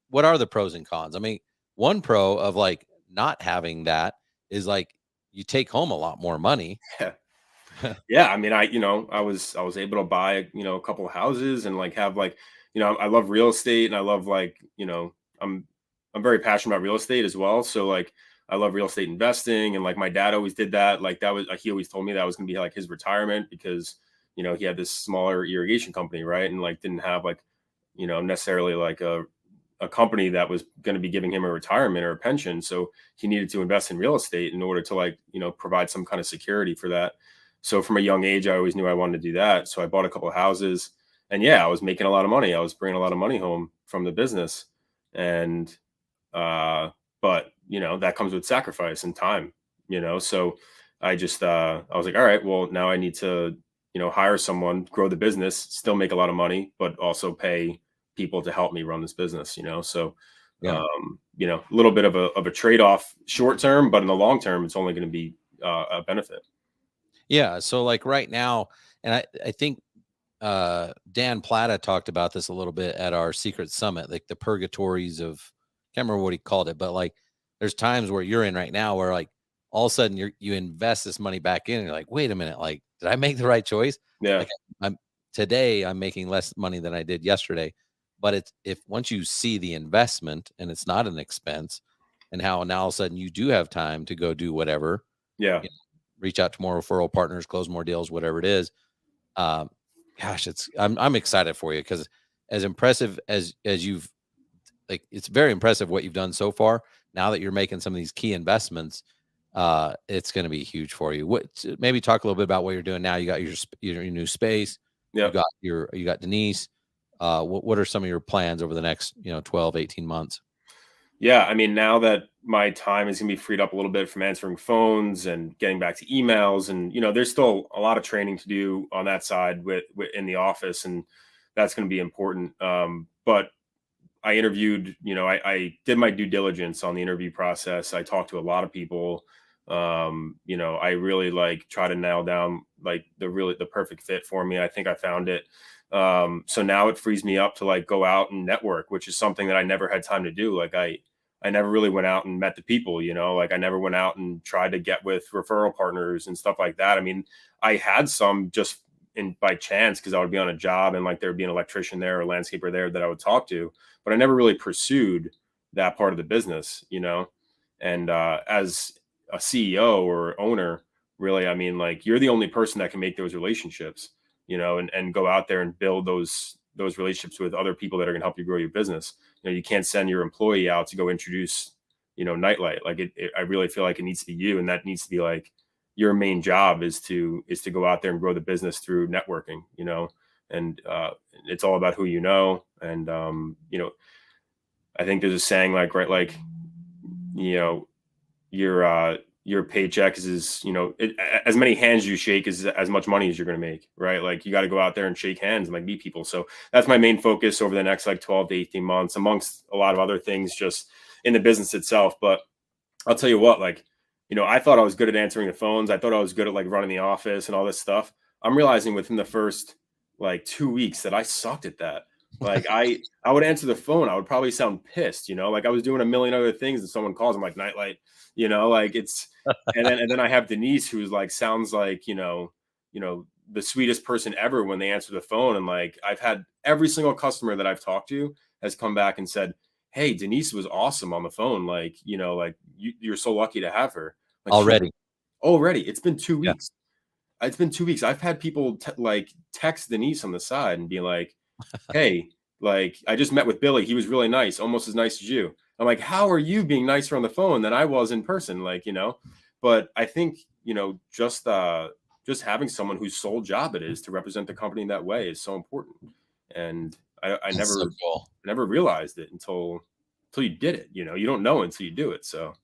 what are the pros and cons? I mean, one pro of like not having that is like you take home a lot more money. Yeah. Yeah. I mean, I was able to buy, a couple of houses and like have like, I love real estate and I love like, I'm very passionate about real estate as well. So like, I love real estate investing. And like my dad always did that. Like that was, he always told me that was going to be like his retirement because, he had this smaller irrigation company. Right. And like, didn't have like, necessarily like a company that was going to be giving him a retirement or a pension. So he needed to invest in real estate in order to like, provide some kind of security for that. So from a young age, I always knew I wanted to do that. So I bought a couple of houses and yeah, I was making a lot of money. I was bringing a lot of money home from the business. And, but that comes with sacrifice and time, so I just, I was like, all right, well now I need to, hire someone, grow the business, still make a lot of money, but also pay people to help me run this business, so, Yeah. a little bit of a trade-off short term, but in the long term, it's only going to be a benefit. Yeah. So like right now, and I think Dan Plata talked about this a little bit at our secret summit, like the purgatories of, can't remember what he called it, but like there's times where you're in right now where like all of a sudden you invest this money back in and you're like, wait a minute, like, did I make the right choice? Yeah. Like today I'm making less money than I did yesterday, but it's, if once you see the investment and it's not an expense and how now all of a sudden you do have time to go do whatever, Yeah. reach out to more referral partners, close more deals, whatever it is. Gosh, I'm excited for you because as impressive as you've, like, it's very impressive what you've done so far. Now that you're making some of these key investments, it's going to be huge for you. Maybe talk a little bit about what you're doing now. You got your new space. Yeah. You got Denise. What are some of your plans over the next 12, 18 months? Yeah, I mean, now that my time is going to be freed up a little bit from answering phones and getting back to emails, and there's still a lot of training to do on that side with in the office, and that's going to be important. But I interviewed, I did my due diligence on the interview process. I talked to a lot of people. I really like try to nail down like the perfect fit for me. I think I found it. So now it frees me up to like go out and network, which is something that I never had time to do. Like I never really went out and met the people, like I never went out and tried to get with referral partners and stuff like that. I mean, I had some just by chance because I would be on a job and like there would be an electrician there or a landscaper there that I would talk to, but I never really pursued that part of the business, and as a CEO or owner, really, I mean, like you're the only person that can make those relationships. and go out there and build those relationships with other people that are going to help you grow your business. You can't send your employee out to go introduce, Nite-Lite. Like I really feel like it needs to be you, and that needs to be like your main job is to go out there and grow the business through networking, and it's all about who you know. And, I think there's a saying like, right, like, your paycheck is, as many hands you shake is as much money as you're going to make, right? Like you got to go out there and shake hands and like meet people. So that's my main focus over the next like 12 to 18 months, amongst a lot of other things just in the business itself. But I'll tell you what, like, I thought I was good at answering the phones. I thought I was good at like running the office and all this stuff. I'm realizing within the first like 2 weeks that I sucked at that. Like I would answer the phone. I would probably sound pissed, like I was doing a million other things and someone calls. I'm like, Nite-Lite, like it's, and then I have Denise, who's like, sounds like, the sweetest person ever when they answer the phone. And like, I've had every single customer that I've talked to has come back and said, hey, Denise was awesome on the phone. Like, like you're so lucky to have her. Like, already. It's been 2 weeks. Yeah. It's been 2 weeks. I've had people text Denise on the side and be like, hey, like I just met with Billy. He was really nice, almost as nice as you. I'm like, how are you being nicer on the phone than I was in person? Like, but I think, just having someone whose sole job it is to represent the company in that way is so important. And I never realized it until you did it. You don't know until you do it. So.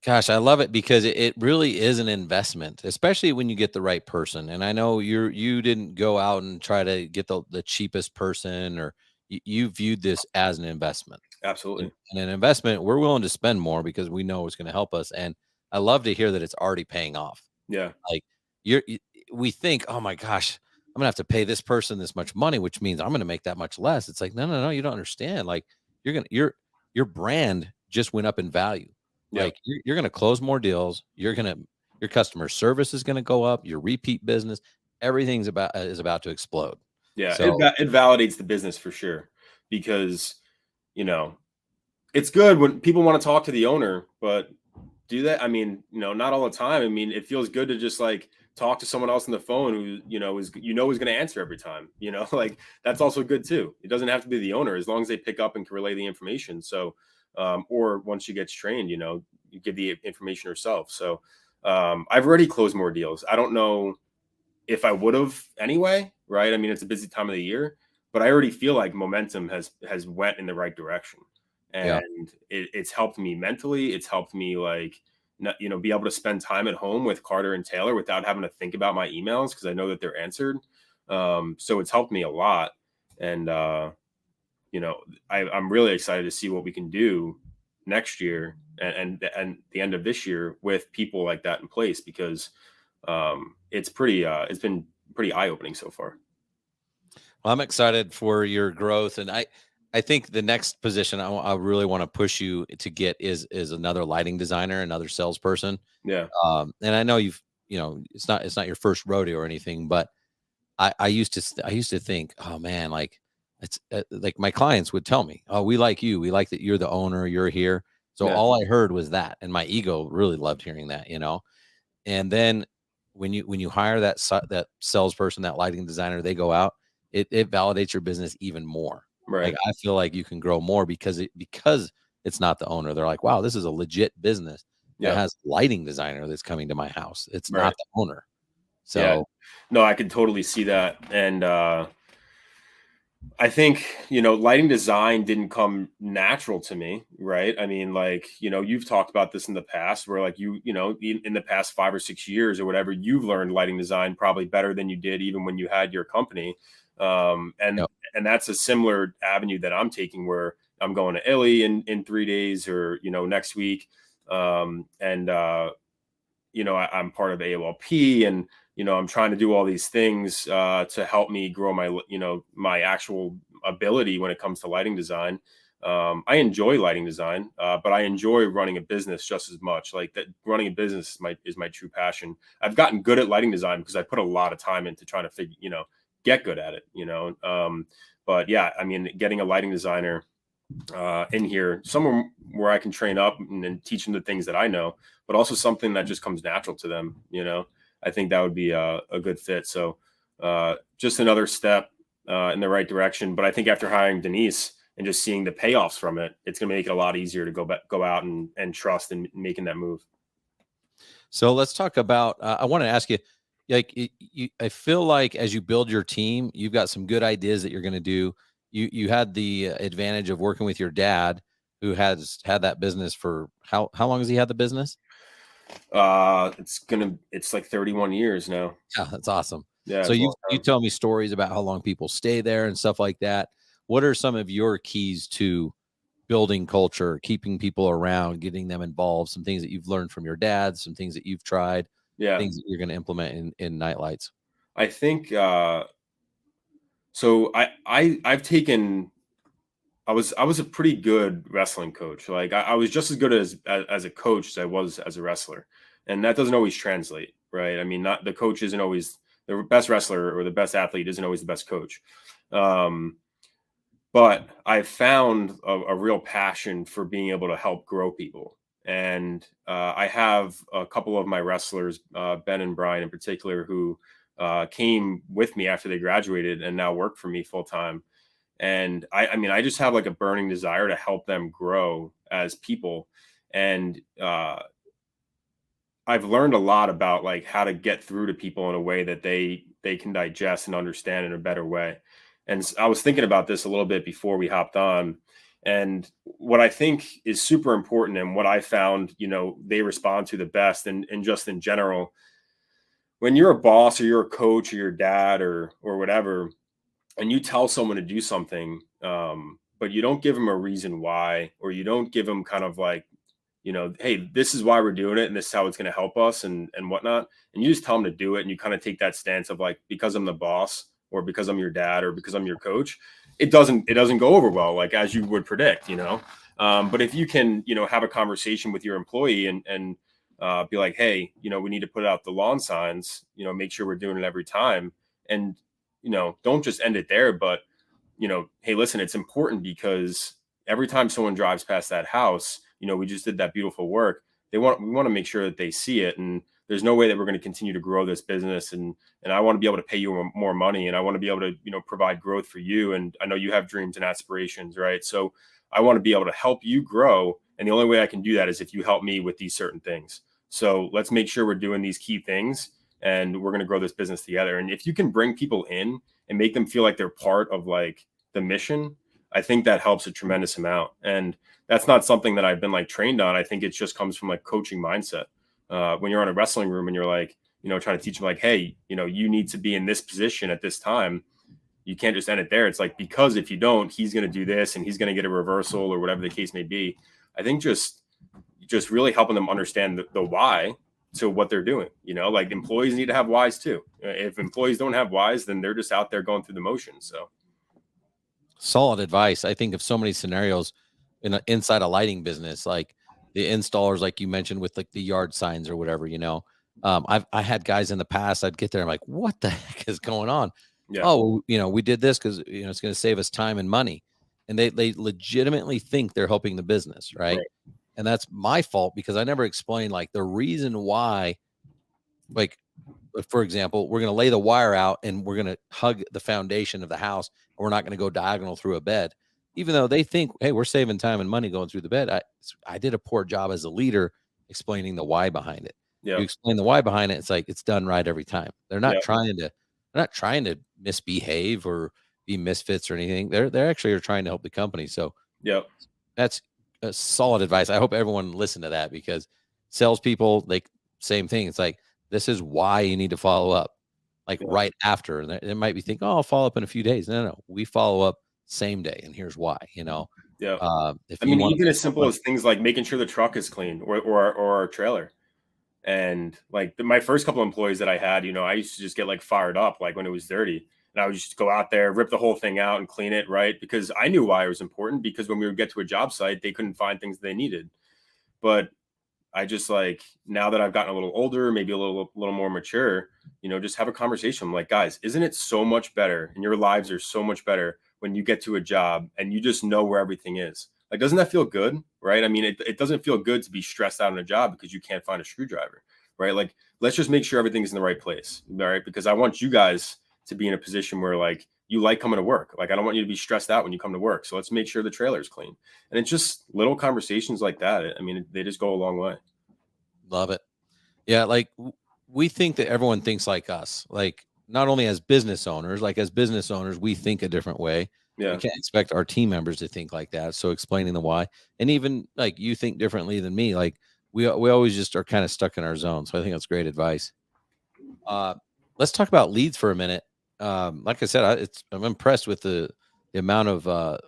Gosh, I love it because it really is an investment, especially when you get the right person. And I know you didn't go out and try to get the cheapest person, or you viewed this as an investment. Absolutely. And an investment, we're willing to spend more because we know it's going to help us. And I love to hear that it's already paying off. Yeah. Like we think, oh my gosh, I'm gonna have to pay this person this much money, which means I'm gonna make that much less. It's like, no, you don't understand. Like your brand just went up in value. Yeah. Like you're going to close more deals. Your customer service is going to go up. Your repeat business, everything's is about to explode. Yeah. So, it validates the business for sure, because, it's good when people want to talk to the owner, but do that. I mean, not all the time. I mean, it feels good to just like talk to someone else on the phone who, is going to answer every time, like that's also good too. It doesn't have to be the owner, as long as they pick up and can relay the information. So, or once she gets trained, you give the information herself. So I've already closed more deals. I don't know if I would have anyway, right? I mean, it's a busy time of the year, but I already feel like momentum has went in the right direction. And it's helped me mentally. It's helped me like, be able to spend time at home with Carter and Taylor without having to think about my emails, because I know that they're answered. So it's helped me a lot. And, I'm really excited to see what we can do next year and the end of this year with people like that in place, because it's been pretty eye-opening so far. Well, I'm excited for your growth, and I think the next position I really want to push you to get is another lighting designer, another salesperson. Yeah. And I know it's not your first rodeo or anything, but I used to think, oh man, like it's like my clients would tell me, oh, we like you. We like that you're the owner, you're here. So all I heard was that. And my ego really loved hearing that, and then when you hire that salesperson, that lighting designer, they go out, it validates your business even more. Right. Like I feel like you can grow more because it's not the owner. They're like, wow, this is a legit business that has a lighting designer that's coming to my house. It's not the owner. So no, I could totally see that. And I think, lighting design didn't come natural to me. Right. I mean, like, you've talked about this in the past where like in the past 5 or 6 years or whatever, you've learned lighting design probably better than you did even when you had your company. And that's a similar avenue that I'm taking, where I'm going to Italy in 3 days or, next week. I'm part of AOLP, and, I'm trying to do all these things to help me grow my, my actual ability when it comes to lighting design. I enjoy lighting design, but I enjoy running a business just as much. Like that, running a business is my true passion. I've gotten good at lighting design because I put a lot of time into trying to get good at it, but yeah, I mean, getting a lighting designer in here, somewhere where I can train up and teach them the things that I know, but also something that just comes natural to them. I think that would be a good fit. So just another step in the right direction. But I think after hiring Denise and just seeing the payoffs from it, it's going to make it a lot easier to go out and trust in making that move. So let's talk about, I want to ask you, like, I feel like as you build your team, you've got some good ideas that you're going to do. You had the advantage of working with your dad, who has had that business for how long has he had the business? It's like 31 years now. Yeah, that's awesome. Yeah. So you tell me stories about how long people stay there and stuff like that. What are some of your keys to building culture, keeping people around, getting them involved, some things that you've learned from your dad, some things that you've tried, things that you're going to implement in Nite-Lites? I think so I've taken I was a pretty good wrestling coach. Like I was just as good as a coach as I was as a wrestler. And that doesn't always translate, right? I mean, not the coach isn't always the best wrestler, or the best athlete isn't always the best coach. But I found a real passion for being able to help grow people. And I have a couple of my wrestlers, Ben and Brian in particular, who came with me after they graduated and now work for me full time. And I mean, I just have like a burning desire to help them grow as people. And I've learned a lot about like how to get through to people in a way that they can digest and understand in a better way. And I was thinking about this a little bit before we hopped on. And what I think is super important, and what I found, they respond to the best, and just in general, when you're a boss or you're a coach or your dad or whatever, and you tell someone to do something, but you don't give them a reason why, or you don't give them kind of like, hey, this is why we're doing it, and this is how it's going to help us and whatnot. And you just tell them to do it. And you kind of take that stance of like, because I'm the boss, or because I'm your dad, or because I'm your coach, it doesn't go over well, like as you would predict, but if you can, have a conversation with your employee and be like, hey, we need to put out the lawn signs, make sure we're doing it every time. And, don't just end it there, but, hey, listen, it's important because every time someone drives past that house, we just did that beautiful work. We want to make sure that they see it. And there's no way that we're going to continue to grow this business. And I want to be able to pay you more money, and I want to be able to, provide growth for you. And I know you have dreams and aspirations, right? So I want to be able to help you grow. And the only way I can do that is if you help me with these certain things. So let's make sure we're doing these key things, and we're going to grow this business together. And if you can bring people in and make them feel like they're part of like the mission, I think that helps a tremendous amount. And that's not something that I've been like trained on. I think it just comes from like coaching mindset. When you're in a wrestling room and you're like, trying to teach them like, hey, you need to be in this position at this time. You can't just end it there. It's like, because if you don't, he's going to do this and he's going to get a reversal or whatever the case may be. I think just really helping them understand the why to what they're doing. Like employees need to have whys too. If employees don't have whys, then they're just out there going through the motions. So solid advice. I think of so many scenarios inside a lighting business, like the installers, like you mentioned, with like the yard signs or whatever, I had guys in the past, I'd get there, I'm like, what the heck is going on? Yeah. Oh, we did this because, it's going to save us time and money. And they legitimately think they're helping the business. Right. And that's my fault, because I never explained like the reason why, like, for example, we're going to lay the wire out and we're going to hug the foundation of the house, and we're not going to go diagonal through a bed. Even though they think, hey, we're saving time and money going through the bed. I did a poor job as a leader explaining the why behind it. Yeah. You explain the why behind it, it's like it's done right every time. They're not trying to misbehave or be misfits or anything. They're actually are trying to help the company. So that's a solid advice. I hope everyone listened to that, because salespeople, like, same thing. It's like, this is why you need to follow up, like right after. And they might be thinking, oh, I'll follow up in a few days. No, we follow up same day, and here's why. Even as simple as things like making sure the truck is clean, or our trailer. And like my first couple of employees that I had, I used to just get like fired up, like when it was dirty, and I would just go out there, rip the whole thing out and clean it, right? Because I knew why it was important, because when we would get to a job site, they couldn't find things they needed. But I just, like, now that I've gotten a little older, maybe a little more mature, just have a conversation. I'm like, guys, isn't it so much better, and your lives are so much better when you get to a job and you just know where everything is? Like, doesn't that feel good? Right. I mean, it doesn't feel good to be stressed out in a job because you can't find a screwdriver. Right. Like, let's just make sure everything's in the right place. All right. Because I want you guys to be in a position where like you like coming to work. Like I don't want you to be stressed out when you come to work. So let's make sure the trailer's clean. And it's just little conversations like that. I mean, they just go a long way. Love it. Yeah, like we think that everyone thinks like us. Like not only as business owners, we think a different way. Yeah. We can't expect our team members to think like that. So explaining the why, and even like you think differently than me. Like we always just are kind of stuck in our zone. So I think that's great advice. Let's talk about leads for a minute. Like I said, I'm impressed with the amount of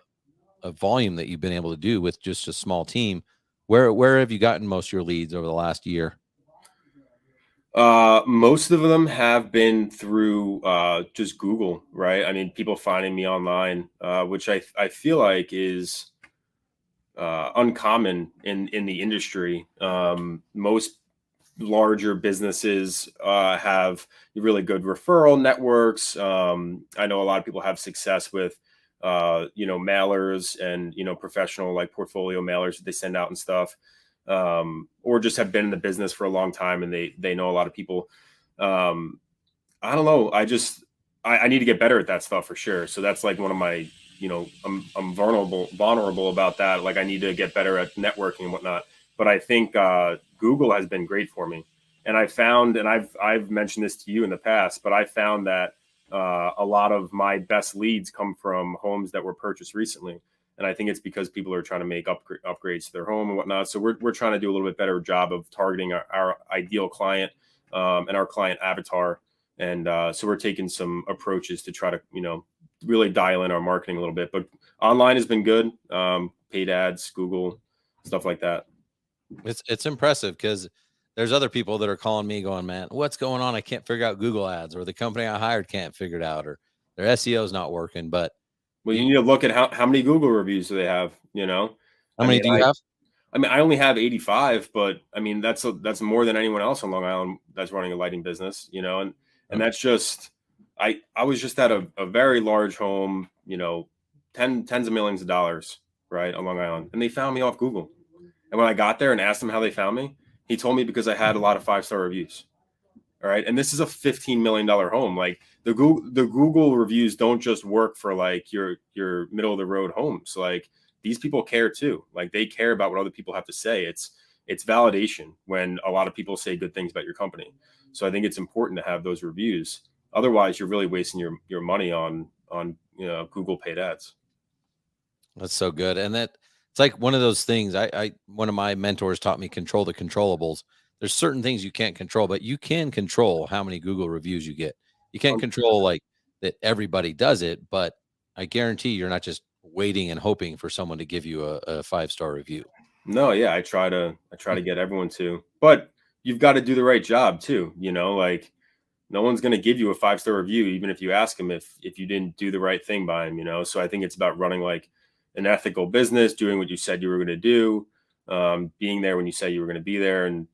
volume that you've been able to do with just a small team. Where have you gotten most of your leads over the last year? Most of them have been through just Google, right? I mean, people finding me online, which I feel like is uncommon in the industry. Most larger businesses have really good referral networks. I know a lot of people have success with mailers and professional like portfolio mailers that they send out and stuff, or just have been in the business for a long time and they know a lot of people. I don't know. I need to get better at that stuff for sure. So that's like one of my, I'm vulnerable about that. Like I need to get better at networking and whatnot. But I think Google has been great for me. And I found, and I've mentioned this to you in the past, but I found that a lot of my best leads come from homes that were purchased recently. And I think it's because people are trying to make upgrades to their home and whatnot. So we're trying to do a little bit better job of targeting our ideal client and our client avatar. And so we're taking some approaches to try to, really dial in our marketing a little bit. But online has been good. Paid ads, Google, stuff like that. It's impressive because there's other people that are calling me going, man, what's going on? I can't figure out Google ads, or the company I hired can't figure it out, or their SEO is not working. But well, you need to look at how many Google reviews do they have, How many do you have? I mean, I only have 85, but I mean, that's more than anyone else on Long Island that's running a lighting business, and that's just, I was just at a very large home, tens of millions of dollars, right, on Long Island. And they found me off Google. And when I got there and asked him how they found me, he told me because I had a lot of 5-star reviews. All right. And this is a $15 million home. Like the Google reviews don't just work for like your middle of the road homes. Like these people care too. Like they care about what other people have to say. It's validation when a lot of people say good things about your company. So I think it's important to have those reviews. Otherwise, you're really wasting your money on Google paid ads. That's so good. And it's like one of those things. One of my mentors taught me control the controllables. There's certain things you can't control, but you can control how many Google reviews you get. You can't control like that everybody does it, but I guarantee you're not just waiting and hoping for someone to give you a 5-star review. No, yeah, I try to get everyone to, but you've got to do the right job too. Like no one's going to give you a 5-star review, even if you ask them if you didn't do the right thing by them. So I think it's about running like an ethical business, doing what you said you were going to do, being there when you said you were going to be there. And,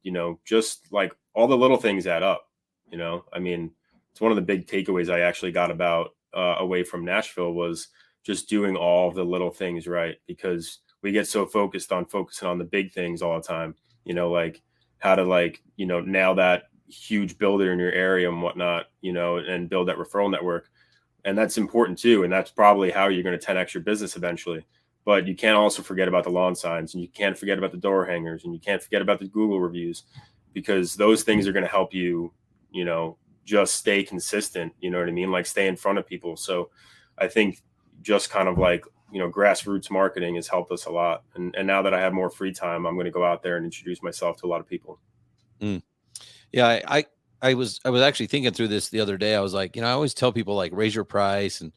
just like all the little things add up, I mean, it's one of the big takeaways I actually got about away from Nashville was just doing all of the little things right, because we get so focusing on the big things all the time, like how to nail that huge builder in your area and whatnot, and build that referral network. And that's important too. And that's probably how you're going to 10x your business eventually. But you can't also forget about the lawn signs, and you can't forget about the door hangers, and you can't forget about the Google reviews, because those things are going to help you, just stay consistent. You know what I mean? Like stay in front of people. So I think just kind of like, grassroots marketing has helped us a lot. And now that I have more free time, I'm going to go out there and introduce myself to a lot of people. Yeah. I was actually thinking through this the other day. I was like, I always tell people like raise your price and,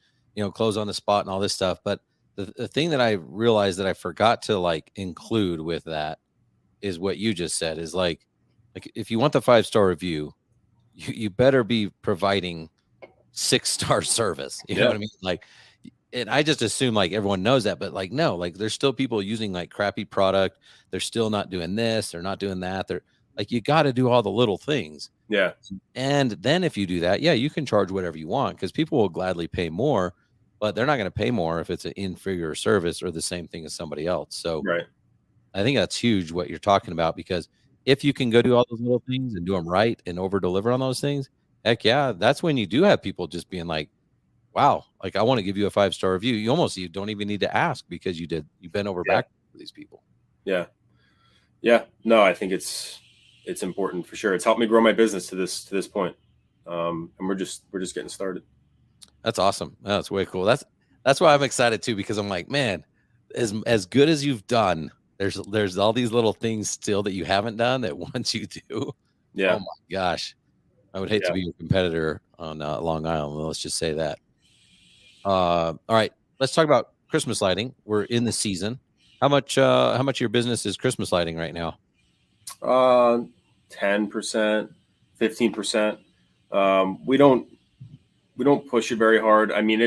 close on the spot and all this stuff. But the thing that I realized that I forgot to like include with that is what you just said is like if you want the 5-star review, you better be providing 6-star service. You know what I mean? Like, and I just assume like everyone knows that, but like, no, like there's still people using like crappy product. They're still not doing this. They're not doing that. They're like, you got to do all the little things. Yeah. And then if you do that, yeah, you can charge whatever you want because people will gladly pay more, but they're not going to pay more if it's an inferior service or the same thing as somebody else. So right. I think that's huge what you're talking about, because if you can go do all those little things and do them right and over deliver on those things, Heck yeah. That's when you do have people just being like, wow, like I want to give you a 5-star review. You don't even need to ask because you bent over Yeah. back for these people. Yeah. Yeah. No, I think it's important for sure. It's helped me grow my business to this point. And we're just getting started. That's awesome. That's way cool. That's why I'm excited too, because I'm like, man, as good as you've done, there's all these little things still that you haven't done that once you do, Yeah. oh my gosh, I would hate to be your competitor on Long Island. Let's just say that. All right, let's talk about Christmas lighting. We're in the season. How much of your business is Christmas lighting right now? 10%, 15%. We don't push it very hard. I mean,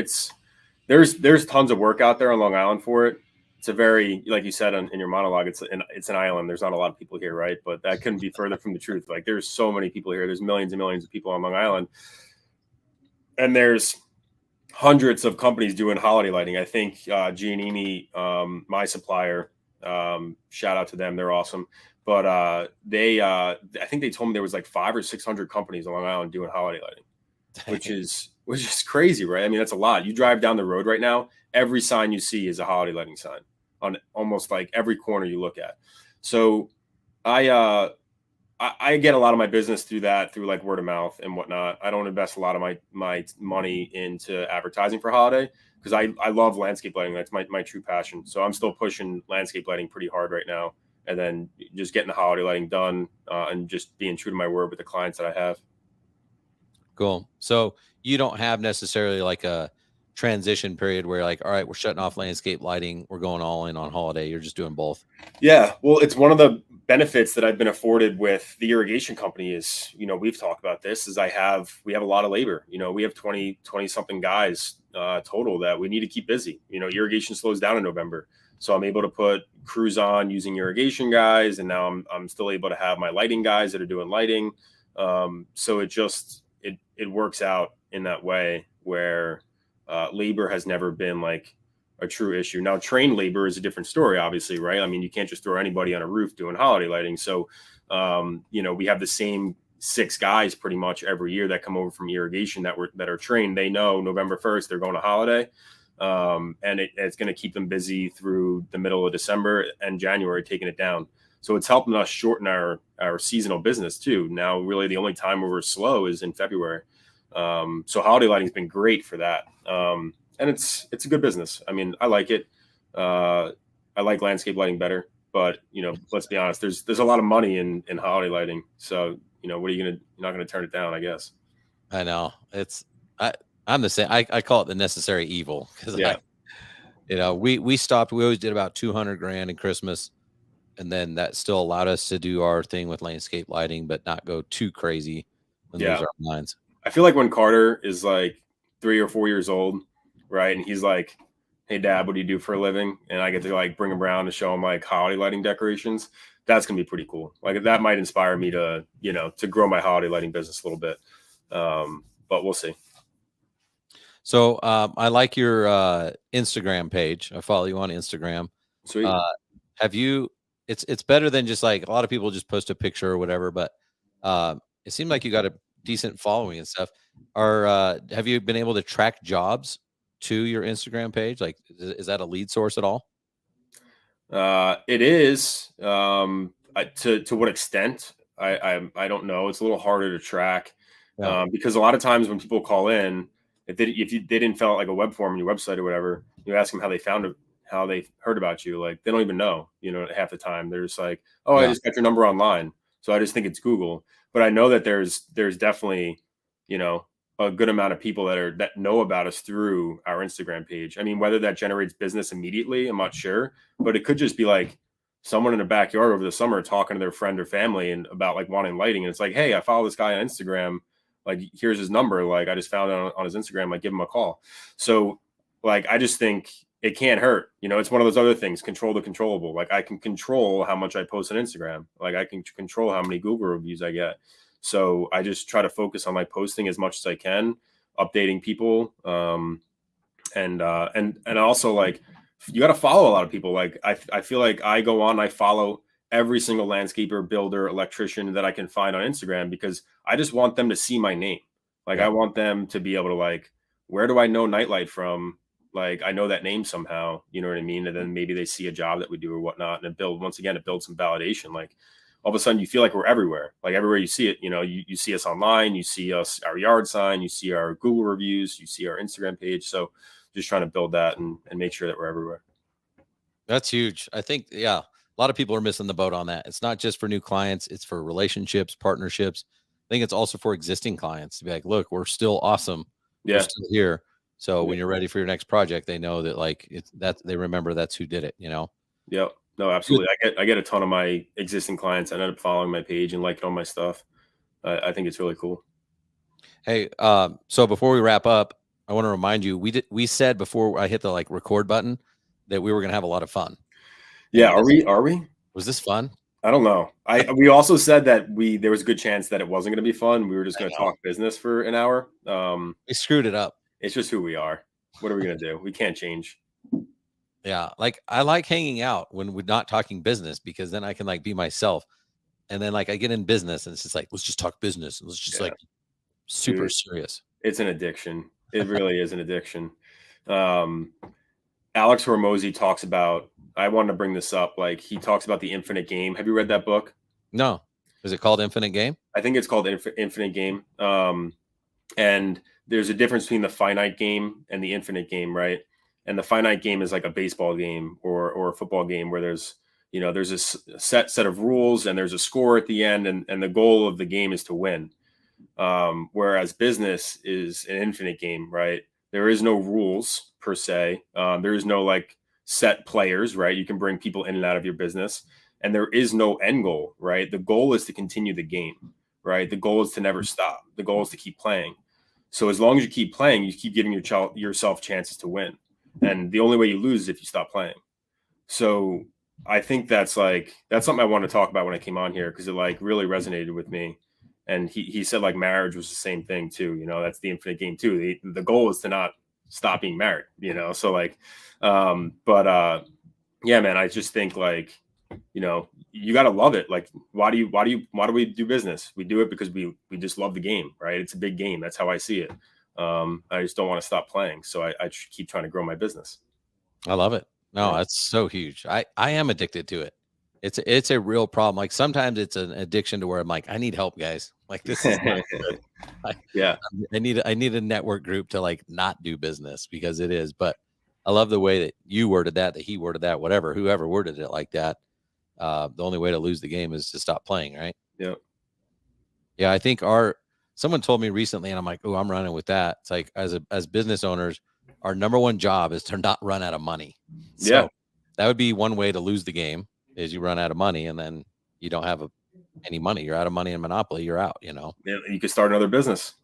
there's tons of work out there on Long Island for it. It's a very, like you said in your monologue, it's an island. There's not a lot of people here, right? But that couldn't be further from the truth. Like there's so many people here. There's millions and millions of people on Long Island, and there's hundreds of companies doing holiday lighting. I think Giannini, my supplier, shout out to them. They're awesome. But I think they told me there was like 500 or 600 companies on Long Island doing holiday lighting, which is crazy, right? I mean, that's a lot. You drive down the road right now, every sign you see is a holiday lighting sign on almost like every corner you look at. So I get a lot of my business through like word of mouth and whatnot. I don't invest a lot of my money into advertising for holiday because I love landscape lighting. That's my true passion. So I'm still pushing landscape lighting pretty hard right now, and then just getting the holiday lighting done and just being true to my word with the clients that I have. Cool. So you don't have necessarily like a transition period where like, all right, we're shutting off landscape lighting, we're going all in on holiday. You're just doing both. Yeah. Well, it's one of the benefits that I've been afforded with the irrigation company is, we've talked about this, is we have a lot of labor. We have 20 something guys total that we need to keep busy. Irrigation slows down in November. So I'm able to put crews on using irrigation guys. And now I'm still able to have my lighting guys that are doing lighting. So it works out in that way where labor has never been like a true issue. Now, trained labor is a different story, obviously, right? I mean, you can't just throw anybody on a roof doing holiday lighting. So, we have the same 6 guys pretty much every year that come over from irrigation that are trained. They know November 1st, they're going to holiday. And it's going to keep them busy through the middle of December and January, taking it down. So it's helping us shorten our seasonal business too. Now, really the only time where we're slow is in February. So holiday lighting has been great for that. And it's a good business. I mean, I like it. I like landscape lighting better, but let's be honest, there's a lot of money in holiday lighting. So, what are you're not going to turn it down, I guess. I know I'm the same. I call it the necessary evil because we stopped. We always did about 200 grand in Christmas. And then that still allowed us to do our thing with landscape lighting, but not go too crazy and lose our minds. I feel like when Carter is like 3 or 4 years old, right? And he's like, hey, Dad, what do you do for a living? And I get to like bring him around to show him like holiday lighting decorations. That's going to be pretty cool. Like that might inspire me to, to grow my holiday lighting business a little bit. But we'll see. So I like your Instagram page. I follow you on Instagram. Sweet. Have you... It's better than just like a lot of people just post a picture or whatever, but it seemed like you got a decent following and stuff. Have you been able to track jobs to your Instagram page? Like, is that a lead source at all? It is. To what extent? I don't know. It's a little harder to track because a lot of times when people call in, if they didn't fill out like a web form on your website or whatever, you ask them how they found it, how they heard about you. Like they don't even know, half the time they're just like, oh, I just got your number online. So I just think it's Google, but I know that there's definitely, a good amount of people that know about us through our Instagram page. I mean, whether that generates business immediately, I'm not sure, but it could just be like someone in the backyard over the summer talking to their friend or family and about like wanting lighting. And it's like, hey, I follow this guy on Instagram. Like, here's his number. Like, I just found it on his Instagram. Like, give him a call. So like, I just think it can't hurt. It's one of those other things, control the controllable. Like I can control how much I post on Instagram. Like I can control how many Google reviews I get. So I just try to focus on like posting as much as I can, updating people. And also like, you got to follow a lot of people. Like I feel like I go on, I follow every single landscaper, builder, electrician that I can find on Instagram because I just want them to see my name. Like Yeah. I want them to be able to like, where do I know Nite-Lite from? Like I know that name somehow, you know what I mean? And then maybe they see a job that we do or whatnot, and it builds some validation. Like all of a sudden you feel like we're everywhere. Like everywhere you see it, you see us online, you see us, our yard sign, you see our Google reviews, you see our Instagram page. So just trying to build that and make sure that we're everywhere. That's huge. I think, yeah, a lot of people are missing the boat on that. It's not just for new clients, it's for relationships, partnerships. I think it's also for existing clients to be like, look, we're still awesome. We're Yeah. still here. So when Yeah. you're ready for your next project, they know that like it's that they remember that's who did it, you know? Yep. No, absolutely. I get a ton of my existing clients that end up following my page and liking all my stuff. I think it's really cool. Hey, so before we wrap up, I want to remind you, we said before I hit the like record button that we were going to have a lot of fun. Yeah. And Are we? was this fun? I don't know. We also said that there was a good chance that it wasn't going to be fun. We were just going to talk business for an hour. We screwed it up. It's just who we are. What are we going to do? We can't change. Yeah. Like I like hanging out when we're not talking business because then I can like be myself. And then like I get in business and it's just like, let's just talk business. And let's just like super Dude, serious. It's an addiction. It really is an addiction. Alex Hormozy talks about, I wanted to bring this up. Like he talks about the infinite game. Have you read that book? No. Is it called Infinite Game? I think it's called Infinite Game. And there's a difference between the finite game and the infinite game, right? And the finite game is like a baseball game or a football game where there's a set of rules and there's a score at the end, and the goal of the game is to win. Whereas business is an infinite game, right? There is no rules per se. There is no like set players, right? You can bring people in and out of your business, and there is no end goal, right? The goal is to continue the game, right? The goal is to never stop. The goal is to keep playing. So as long as you keep playing, you keep giving yourself chances to win. And the only way you lose is if you stop playing. So I think that's something I want to talk about when I came on here, because it like really resonated with me. And he said like marriage was the same thing too. That's the infinite game too. The goal is to not stop being married, So like, yeah, man, I just think like, you got to love it. Like, why do we do business? We do it because we just love the game, right? It's a big game. That's how I see it. I just don't want to stop playing. So I keep trying to grow my business. I love it. No, Yeah. that's so huge. I am addicted to it. It's a real problem. Like sometimes it's an addiction to where I'm like, I need help, guys. Like this is not good. Yeah. I need a network group to like not do business because it is. But I love the way that you worded that he worded that, whoever worded it like that. The only way to lose the game is to stop playing, right? Yeah. Yeah, I think someone told me recently, and I'm like, oh, I'm running with that. It's like as business owners, our number one job is to not run out of money. So Yeah. that would be one way to lose the game is you run out of money and then you don't have any money. You're out of money in Monopoly. You're out, Yeah, you could start another business.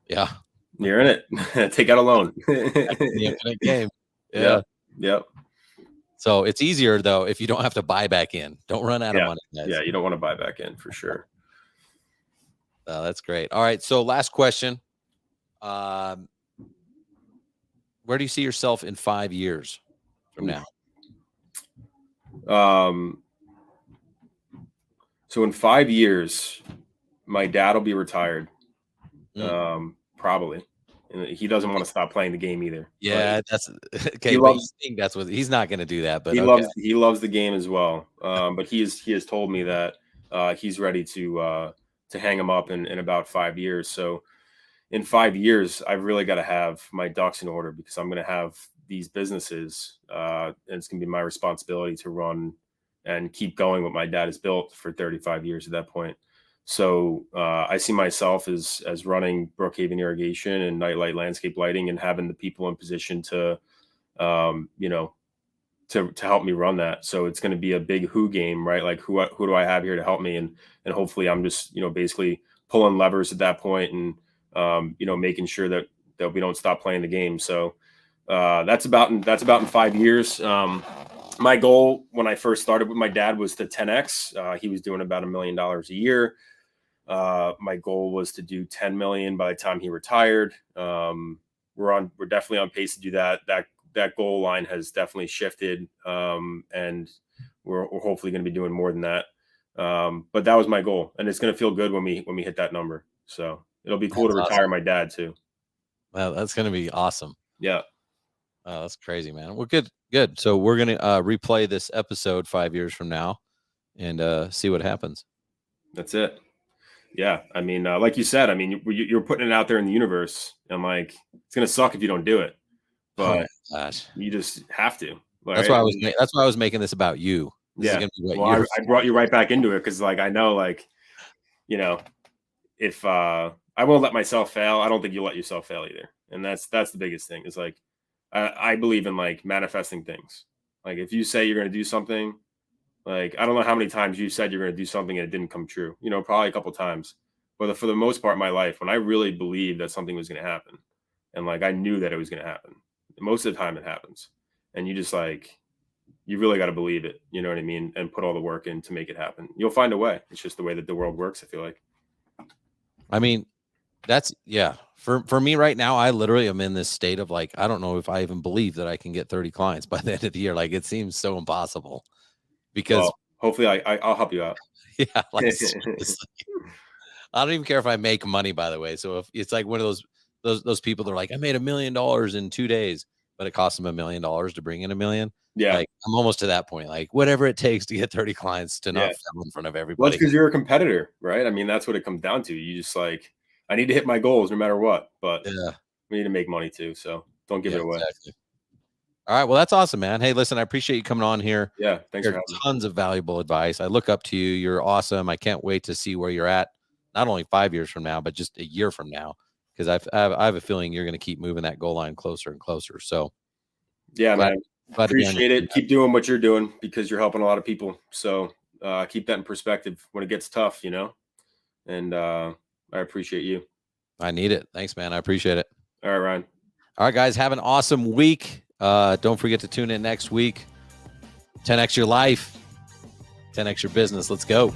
Yeah. You're in it. Take out a loan. The infinite game. Yeah. Yep. So it's easier though if you don't have to buy back in. Don't run out of money, guys. Yeah, you don't want to buy back in for sure. That's great. All right. So last question. Where do you see yourself in 5 years from now? So in 5 years, my dad will be retired. Probably. And he doesn't want to stop playing the game either. Yeah, that's okay. He's not going to do that, but he loves the game as well. But he has told me that he's ready to hang him up in about 5 years. So in 5 years, I've really got to have my ducks in order, because I'm going to have these businesses, and it's going to be my responsibility to run and keep going what my dad has built for 35 years at that point. So I see myself as running Brookhaven Irrigation and Nite-Lite Landscape Lighting, and having the people in position to, to help me run that. So it's going to be a big who game, right? Like who do I have here to help me? And hopefully I'm just, basically pulling levers at that point and, making sure that we don't stop playing the game. So that's about in 5 years. My goal when I first started with my dad was to 10X. He was doing about $1 million a year. My goal was to do 10 million by the time he retired. We're definitely on pace to do that. That goal line has definitely shifted. And we're hopefully going to be doing more than that. But that was my goal, and it's going to feel good when we hit that number. So it'll be cool to That's retire my dad too. Well, that's going to be awesome. Yeah. Oh, that's crazy, man. Well, good. So we're going to replay this episode 5 years from now and see what happens. That's it. Yeah. I mean, like you said, I mean, you're putting it out there in the universe, and like, it's going to suck if you don't do it, but gosh, you just have to. Right? that's why I was making this about you. This is Yeah. gonna be what Well, I brought you right back into it because, like, I know, like, you know, if I won't let myself fail, I don't think you'll let yourself fail either. And that's the biggest thing. Is like, I believe in like manifesting things. Like, if you say you're going to do something, like, I don't know how many times you said you're going to do something and it didn't come true. You know, probably a couple times. But for the most part of my life, when I really believed that something was going to happen, and like I knew that it was going to happen, most of the time it happens. And you just like, you really got to believe it. You know what I mean? And put all the work in to make it happen. You'll find a way. It's just the way that the world works, I feel like. I mean, that's for me right now, I literally am in this state of like, I don't know if I even believe that I can get 30 clients by the end of the year. Like, it seems so impossible because hopefully I'll help you out. Yeah. Like, I don't even care if I make money, by the way. So if it's like one of those people that are like, I made $1 million in 2 days, but it cost them $1 million to bring in $1 million. Yeah. Like, I'm almost to that point, like whatever it takes to get 30 clients to not fail in front of everybody. Well, it's because you're a competitor, right? I mean, that's what it comes down to. You just like, I need to hit my goals no matter what, but we need to make money too. So don't give it away. Exactly. All right. Well, that's awesome, man. Hey, listen, I appreciate you coming on here. Yeah. Thanks for having me. Tons of valuable advice. I look up to you. You're awesome. I can't wait to see where you're at, not only 5 years from now, but just a year from now, because I have a feeling you're going to keep moving that goal line closer and closer. So yeah, man. Appreciate it. That. Keep doing what you're doing because you're helping a lot of people. So keep that in perspective when it gets tough, you know, and I appreciate you. I need it. Thanks, man. I appreciate it. All right, Ryan. All right, guys, have an awesome week. Don't forget to tune in next week. 10x your life, 10x your business. Let's go.